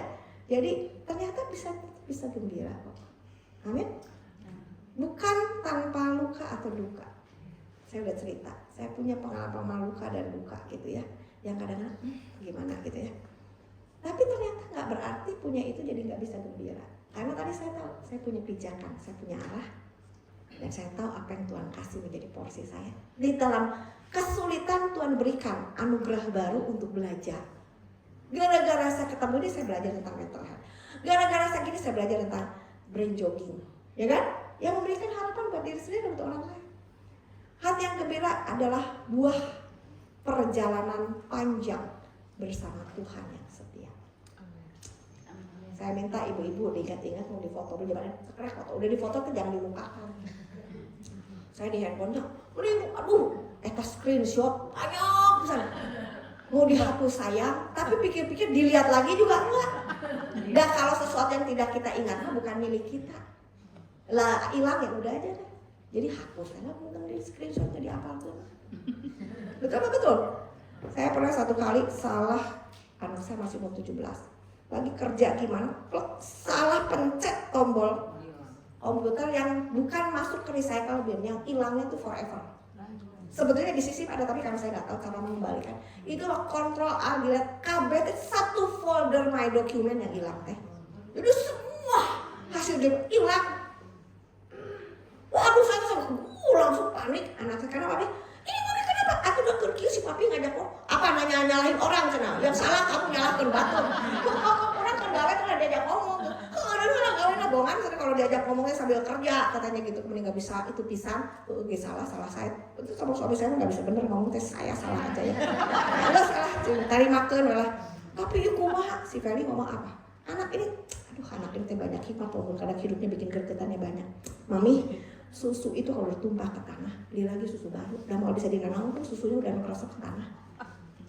Jadi ternyata bisa gembira kok. Amin. Bukan tanpa luka atau duka. Saya udah cerita, saya punya pengalaman luka dan duka gitu ya, yang kadang-kadang gimana gitu ya. Tapi ternyata nggak berarti punya itu jadi nggak bisa gembira. Karena tadi saya tahu, saya punya pijakan, saya punya arah, dan saya tahu apa yang Tuhan kasih menjadi porsi saya. Di dalam kesulitan Tuhan berikan anugerah baru untuk belajar. Gara-gara saya ketemu ini saya belajar tentang mental health. Gara-gara saya gini saya belajar tentang brain jogging, ya kan? Yang memberikan harapan buat diri sendiri dan untuk orang lain. Hati yang gembira adalah buah perjalanan panjang bersama Tuhan yang setia. Saya minta ibu-ibu diingat-ingat mau difoto dulu, jangan foto. Udah difoto kan jangan dimukakan. Saya di handphonenya, eta screenshot banyak pesan. Mau dihapus sayang, tapi pikir-pikir dilihat lagi juga enggak. Dan kalau sesuatu yang tidak kita ingat bukan milik kita, lah hilang ya udah aja deh. Jadi hapus karena mungkin di screenshot jadi apa tuh. Betul. Saya pernah satu kali salah, anak saya masih umur 17. Lagi kerja gimana, salah pencet tombol komputer yang bukan masuk ke recycle bin, yang hilangnya tuh forever. Sebetulnya di sisi ada tapi karena saya nggak tahu cara mengembalikan. Itu Ctrl A dilihat KB itu satu folder my document yang hilang teh. Jadi semua hasil dia hilang. Waduh saya langsung panik. Anak saya kenapa nih? Ini mau kenapa? Aku udah pergi si papi ngajak apa nyalahin orang sana. Yang salah kamu nyalahkan batu. Orang kendala tuh diajak ngomong. Ada orang kawin abongan kalau diajak ngomongnya sambil kerja katanya gitu. Kemudian nggak bisa itu pisang. Salah saya. Itu sama suami saya nggak bisa bener ngomong teh saya salah aja ya. Enggak salah. Tari makan malah. Tapi kumaha si Feli ngomong apa? Anak ini, anak ini banyak hikmah walaupun kadang hidupnya bikin gergetannya banyak. Mami, susu itu kalau ditumpah ke tanah, beli lagi susu baru, udah mau bisa dinanam tuh susunya udah merosot ke tanah.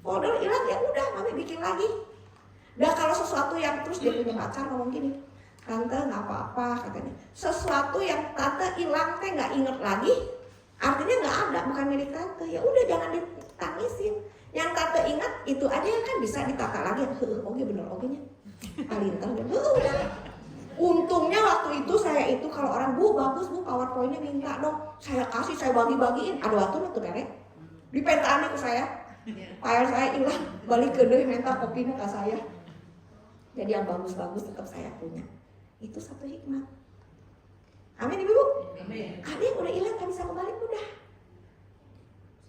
Oh udah hilang ya udah, mami bikin lagi. Dan kalau sesuatu yang terus dia punya pacar ngomong gini, tante nggak apa-apa katanya. Sesuatu yang tante hilang teh nggak inget lagi, artinya nggak ada, bukan milik tante. Ya udah jangan ditangisin. Yang tante ingat itu aja kan bisa ditata lagi. Oke bener oke-nya. Palintar dan udah. Untungnya waktu itu saya itu kalau orang bu bagus bu PowerPoint-nya minta dong saya kasih saya bagi-bagiin ada waktu itu merek dipentaan ke saya file saya hilang balik ke deh minta kopinya ke saya jadi yang bagus-bagus tetap saya punya itu satu hikmat. Amin ibu. Ada yang udah hilang kan bisa kembali udah.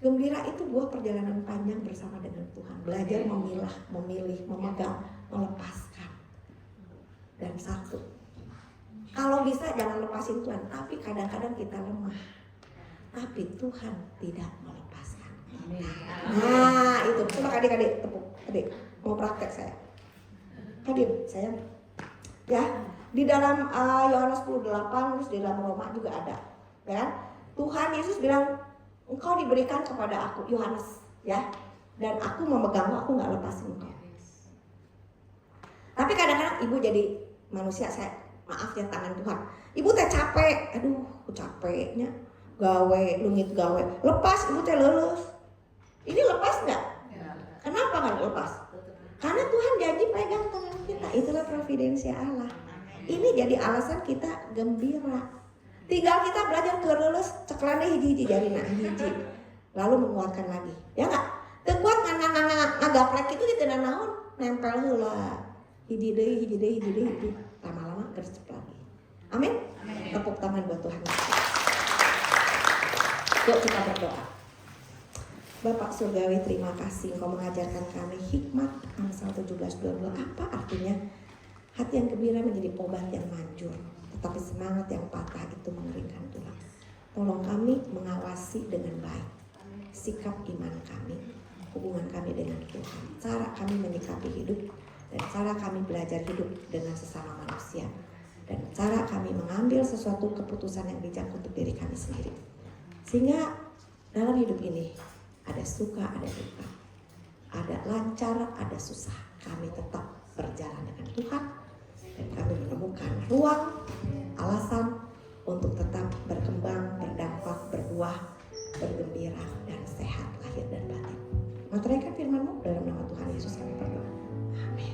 Gembira itu buah perjalanan panjang bersama dengan Tuhan, belajar memilah, memilih, memegang, melepaskan. Dan satu, kalau bisa jangan lepasin Tuhan, tapi kadang-kadang kita lemah. Tapi Tuhan tidak melepaskan. Nah itu, coba adik-adik tepuk, adik mau praktek saya. Adik saya, ya di dalam Yohanes 10:8 terus di dalam Roma juga ada, ya kan? Tuhan Yesus bilang, engkau diberikan kepada aku, Yohanes, ya, dan aku memegangmu, aku nggak lepasin engkau. Tapi kadang-kadang ibu jadi manusia saya maaf ya tangan Tuhan. Ibu teh capek, aduh aku capeknya gawe, lungit gawe. Lepas ibu teh leles. Ini lepas nggak? apa nggak lepas? Karena Tuhan janji pegang tangan kita. Itulah providensia Allah. Ini jadi alasan kita gembira. Tinggal kita belajar terus ceklane hiji-hiji jari nak hiji. Lalu menguatkan lagi. Ya nggak? Tekuat ngagaplek itu di tengah naon nempel heula. Hiji deui. Lama-lama gercep lagi. Amin. Tepuk tangan buat Tuhan. Yuk kita berdoa. Bapak Surgawi, terima kasih Engkau mengajarkan kami hikmat Amsal 17:22. Apa artinya? Hati yang gembira menjadi obat yang manjur, tetapi semangat yang patah itu mengeringkan tulang. Tolong kami mengawasi dengan baik sikap iman kami, hubungan kami dengan Tuhan, cara kami menyikapi hidup, dan cara kami belajar hidup dengan sesama manusia, dan cara kami mengambil sesuatu keputusan yang bijak untuk diri kami sendiri. Sehingga dalam hidup ini ada suka, ada duka, ada lancar, ada susah. Kami tetap berjalan dengan Tuhan dan kami menemukan ruang, alasan untuk tetap berkembang, berdampak, berbuah, bergembira, dan sehat lahir dan batin. Meteraikan firman-Mu dalam nama Tuhan Yesus kami berdoa. Amin.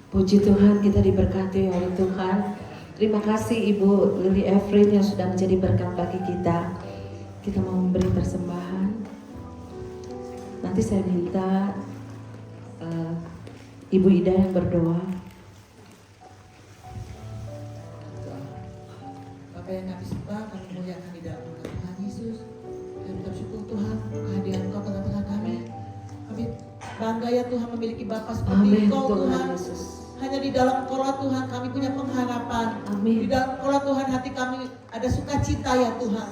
Puji Tuhan, kita diberkati oleh Tuhan. Terima kasih Ibu Lily Efrin yang sudah menjadi berkat bagi kita. Kita mau memberi persembahan. Nanti saya minta Ibu Ida yang berdoa. Bapak yang kami sembah, kami muliakan di dalam nama Tuhan Yesus. Kami bersyukur Tuhan kehadiran Engkau tengah-tengah kami. Kami bangga ya Tuhan memiliki Bapa seperti Amin Engkau Tuhan Tuhan. Yesus. Hanya di dalam Engkau Tuhan kami punya pengharapan. Amin. Di dalam Engkau Tuhan hati kami ada sukacita ya Tuhan.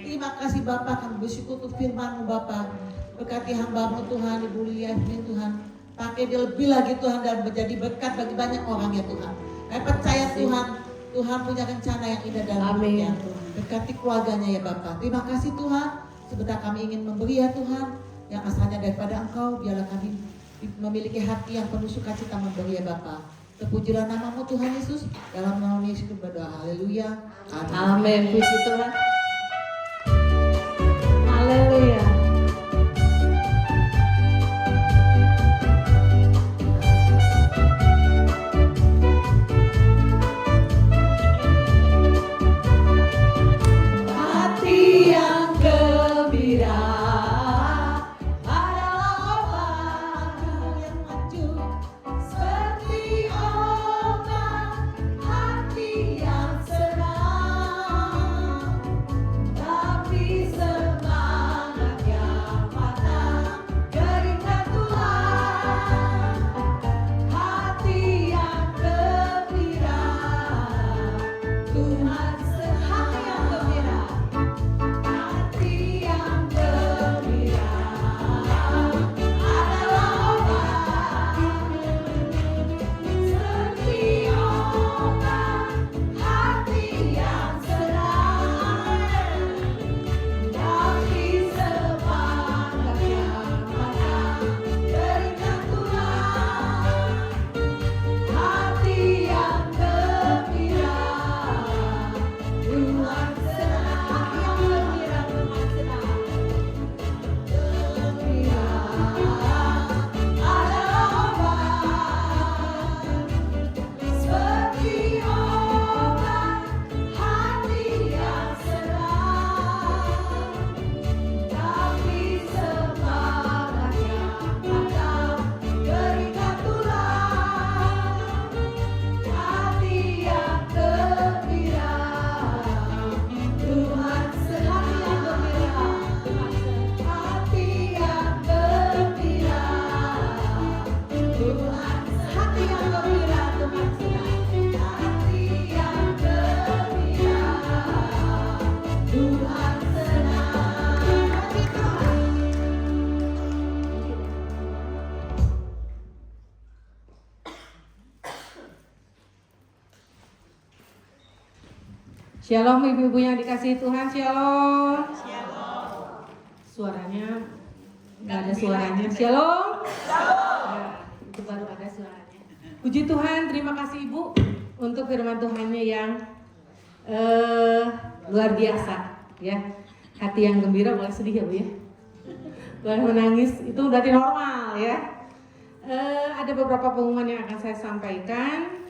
Terima kasih Bapa, kami bersyukur untuk firman-Mu Bapa. Berkati hamba-Mu Tuhan, Ibu Lia Tuhan. Pakai dia lebih lagi Tuhan dan menjadi berkat bagi banyak orang ya Tuhan. Kami percaya Tuhan, Tuhan punya rencana yang indah dalam Amin. hidupnya. Berkati keluarganya ya Bapa. Terima kasih Tuhan. Sebentar kami ingin memberi ya Tuhan, yang asalnya daripada Engkau, biarlah kami memiliki hati yang penuh sukacita memberi ya Bapa. Terpujilah nama-Mu Tuhan Yesus. Dalam nama Yesus berdoa. Haleluya. Amin. Puji Tuhan. Haleluya. Hati yang gembira adalah obat yang manjur, seperti obat hati yang senang. Tapi semangat yang patah keringkan tulang. Hati yang gembira, Tuhan hati yang gembira. Hati yang gembira adalah obat, seperti obat hati yang senang. Tapi semangat yang patah keringkan tulang. Hati yang gembira, Tuhan senang. Hati yang gembira, Tuhan senang. Gembira adalah obat, seperti obat hati yang senang. Tapi semangat yang patah keringkan tulang. Hati yang gembira, Tuhan hati yang gembira, hati yang gembira, Tuhan hati yang gembira, Tuhan senang. Hati yang gembira, Tuhan senang. Hati Tuhan. Shalom ibu-ibu yang dikasihi Tuhan, shalom. Suaranya nggak ada suaranya. Shalom. Ya, itu baru ada suaranya. Puji Tuhan, terima kasih Ibu untuk firman Tuhannya yang luar biasa, ya. Hati yang gembira boleh sedih ya Bu ya. Boleh menangis, itu berarti normal ya. Ada beberapa pengumuman yang akan saya sampaikan.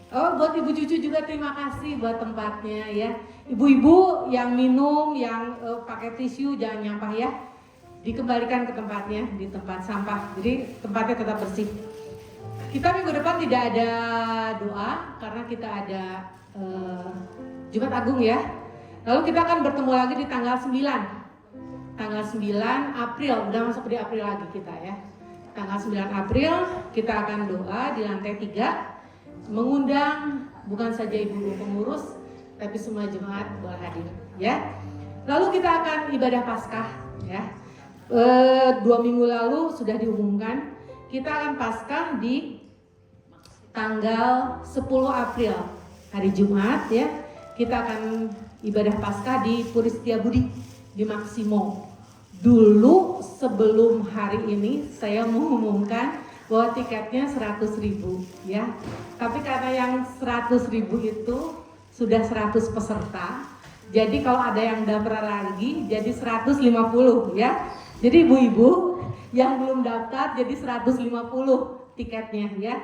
Oh, buat ibu cucu juga terima kasih buat tempatnya ya. Ibu-ibu yang minum, yang pakai tisu jangan nyampah ya. Dikembalikan ke tempatnya, di tempat sampah. Jadi tempatnya tetap bersih. Kita minggu depan tidak ada doa karena kita ada Jumat Agung ya. Lalu kita akan bertemu lagi di tanggal 9. Tanggal 9 April, udah masuk di April lagi kita ya. Tanggal 9 April kita akan doa di lantai 3. Mengundang bukan saja ibu pengurus, tapi semua jemaat boleh hadir ya. Lalu kita akan ibadah Paskah ya. 2 minggu lalu sudah diumumkan kita akan Paskah di tanggal 10 April hari Jumat ya. Kita akan ibadah Paskah di Puri Setiabudi di Maksimo. Dulu sebelum hari ini saya mengumumkan bahwa tiketnya 100.000 ya. Tapi karena yang 100.000 itu sudah 100 peserta. Jadi kalau ada yang daftar lagi jadi 150 ya. Jadi ibu-ibu yang belum daftar jadi 150 tiketnya ya.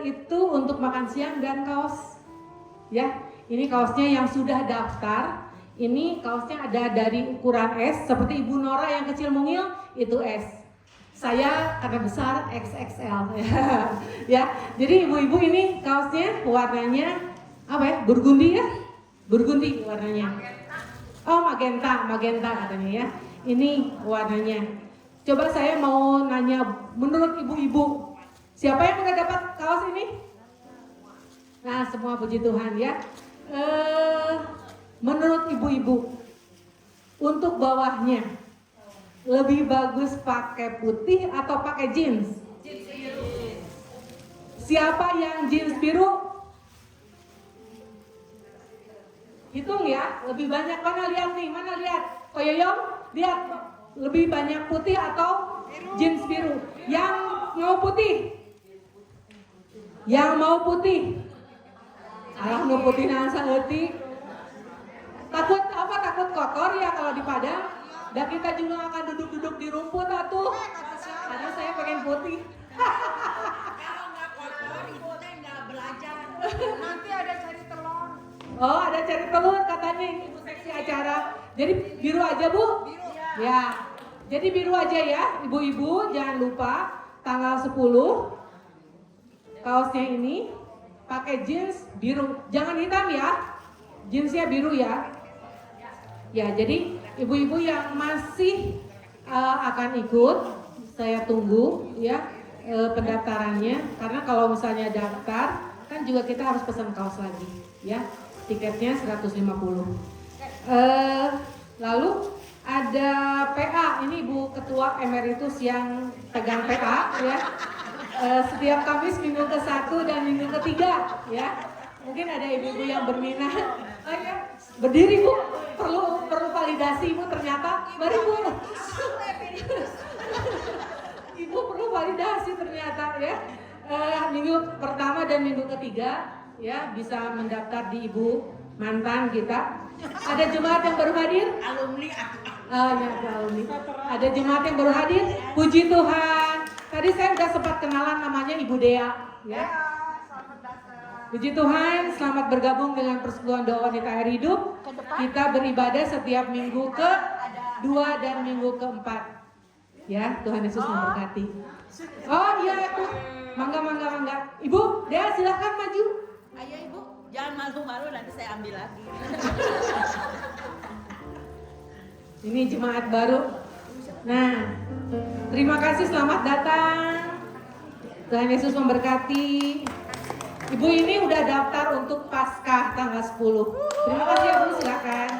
Itu untuk makan siang dan kaos ya. Ini kaosnya yang sudah daftar. Ini kaosnya ada dari ukuran S seperti Ibu Nora yang kecil mungil itu S. Saya karena besar XXL ya. Jadi ibu-ibu ini kaosnya warnanya apa ya? Burgundi ya? Burgundi warnanya. Oh magenta katanya ya. Ini warnanya. Coba saya mau nanya menurut ibu-ibu, siapa yang udah dapat kaos ini? Nah semua puji Tuhan ya. Menurut ibu-ibu untuk bawahnya lebih bagus pakai putih atau pakai jeans? Jeans biru. Siapa yang jeans biru? Hitung ya, lebih banyak mana lihat nih, mana lihat? Koyoyong, lihat lebih banyak putih atau jeans biru? Yang mau putih? Yang mau putih? Alah mau putih nasa ngetik. Takut apa? Takut kotor ya kalau di Padang. Dan kita juga akan duduk-duduk di rumput atuh. Karena saya pengen putih. Kalau nggak kotor, ibu teh nggak belajar. Nanti ada cari telur. Oh, ada cari telur katanya ini ibu seksi acara. Jadi biru aja Bu? Biru. Ya. Jadi biru aja ya, ibu-ibu jangan lupa tanggal 10 kaosnya ini pakai jeans biru. Jangan hitam ya. Jeansnya biru ya. Ya, jadi ibu-ibu yang masih akan ikut, saya tunggu ya pendaftarannya. Karena kalau misalnya daftar, kan juga kita harus pesan kaos lagi, ya. Tiketnya 150. Lalu ada PA, ini Ibu Ketua Emeritus yang pegang PA, ya. Setiap Kamis minggu ke-1 dan minggu ke-3, ya. Mungkin ada ibu-ibu yang berminat. Oh ya, berdiri Bu, perlu validasi Bu ternyata. Mari Bu. Ibu perlu validasi ternyata ya. Minggu pertama dan minggu ketiga ya bisa mendaftar di Ibu mantan kita. Ada jemaat yang baru hadir? Alumni. Ya, alumni. Ada jemaat yang baru hadir? Puji Tuhan. Tadi saya sudah sempat kenalan namanya Ibu Dea ya. Puji Tuhan, selamat bergabung dengan Persekutuan Doa Wanita Air Hidup. Kita beribadah setiap minggu ke-2 dan minggu ke-4. Ya, Tuhan Yesus memberkati. Oh iya itu, mangga. Ibu, Dea silakan maju. Ayo Ibu, jangan malu-malu nanti saya ambil lagi. Ini jemaat baru. Nah, terima kasih, selamat datang. Tuhan Yesus memberkati. Ibu ini udah daftar untuk Paskah tanggal 10. Terima kasih ya Bu, silakan.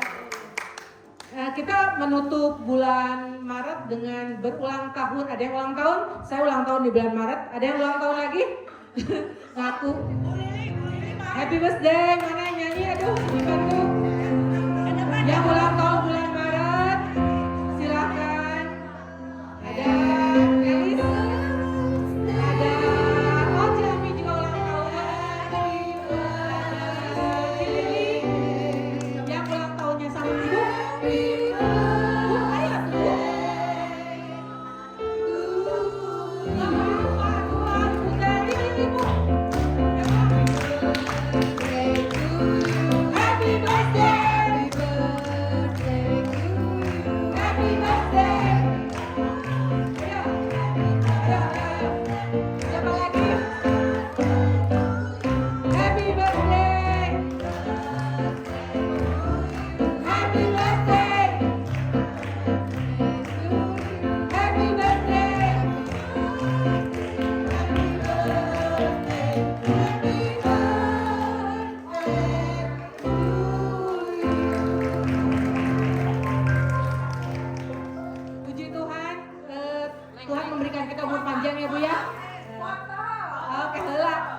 Kita menutup bulan Maret dengan berulang tahun. Ada yang ulang tahun? Saya ulang tahun di bulan Maret. Ada yang ulang tahun lagi? Ngaku. Happy birthday, mana yang nyanyi? Aduh, dibantu. Yang ulang tahun bulan Maret, silakan. Ada Elis. Ada Ciami juga ulang tahun. Yang ulang tahunnya sama Ibu.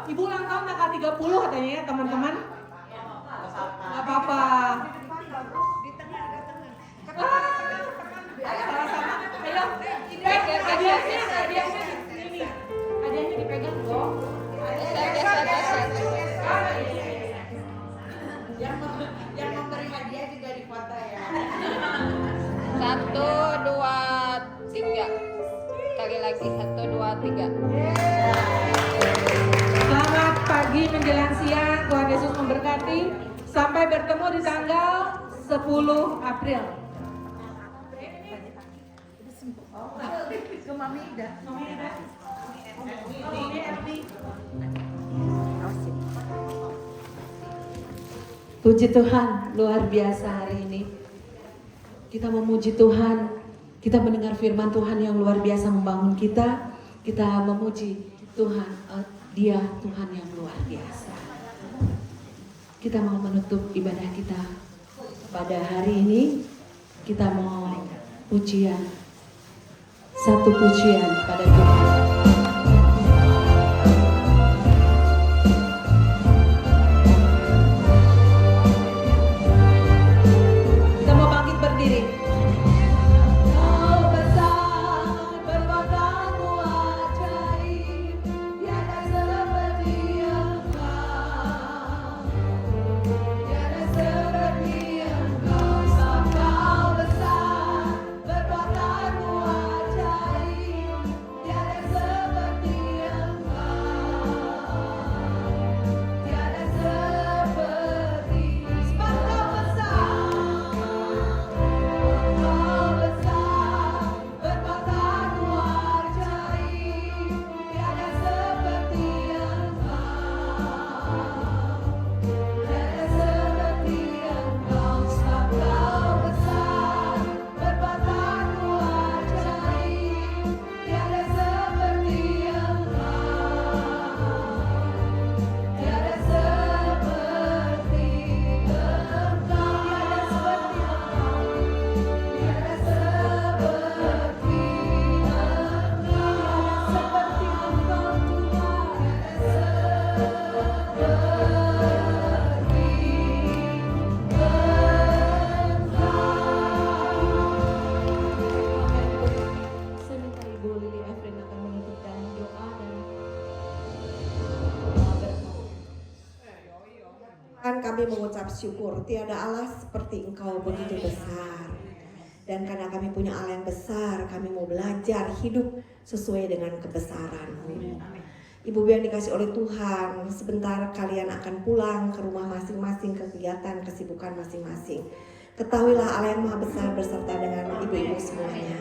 Ibu ulang tahun tanggal 30 katanya ya teman-teman. Gak apa-apa. Sama-sama. Ayo, hadiahnya ini. Hadiahnya dipegang dong. Yang memberi hadiah juga difoto ya. 1, 2, 3. Sekali lagi 1, 2, 3. Selamat pagi menjelang siang, Tuhan Yesus memberkati. Sampai bertemu di tanggal 10 April. Ke Mami Ida. Puji Tuhan, luar biasa hari ini. Kita memuji Tuhan, kita mendengar firman Tuhan yang luar biasa membangun kita. Kita memuji Tuhan, Dia Tuhan yang luar biasa. Kita mau menutup ibadah kita pada hari ini. Kita mau pujian, satu pujian pada Tuhan. Kita mau bangkit berdiri. Kau besar, perbuatanmu ajaib, tiada seperti Engkau. Tiada seperti Engkau, sebab Kau besar, perbuatanmu ajaib, tiada seperti Engkau. Tiada seperti, sebab Kau besar. Kau besar, perbuatanmu ajaib, tiada seperti Engkau. Tiada seperti Engkau, sebab Kau besar, perbuatanmu ajaib, tiada seperti Engkau. Tiada seperti saya minta Ibu Lili Efren akan menutup dalam doa dan Tuhan, kami mengucap syukur, tiada Allah seperti Engkau begitu besar. Dan karena kami punya Allah yang besar, kami mau belajar hidup sesuai dengan kebesaran-Mu. Ibu yang dikasih oleh Tuhan, sebentar kalian akan pulang ke rumah masing-masing, ke kegiatan, kesibukan masing-masing. Ketahuilah Allah yang Maha Besar beserta dengan ibu-ibu semuanya.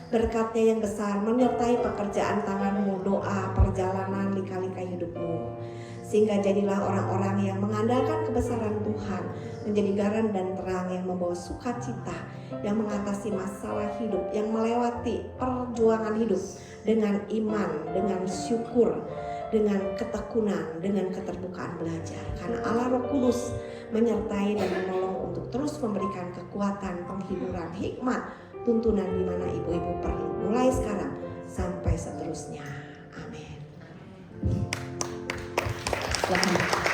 Berkat-Nya yang besar menyertai pekerjaan tanganmu, doa, perjalanan, lika-lika hidupmu. Sehingga jadilah orang-orang yang mengandalkan kebesaran Tuhan, menjadi garam dan terang yang membawa sukacita, yang mengatasi masalah hidup, yang melewati perjuangan hidup dengan iman, dengan syukur, dengan ketekunan, dengan keterbukaan belajar. Karena Allah Roh Kudus menyertai dan menolong untuk terus memberikan kekuatan, penghiburan, hikmat, tuntunan di mana ibu-ibu perlu, mulai sekarang sampai seterusnya. Amin. Silakan.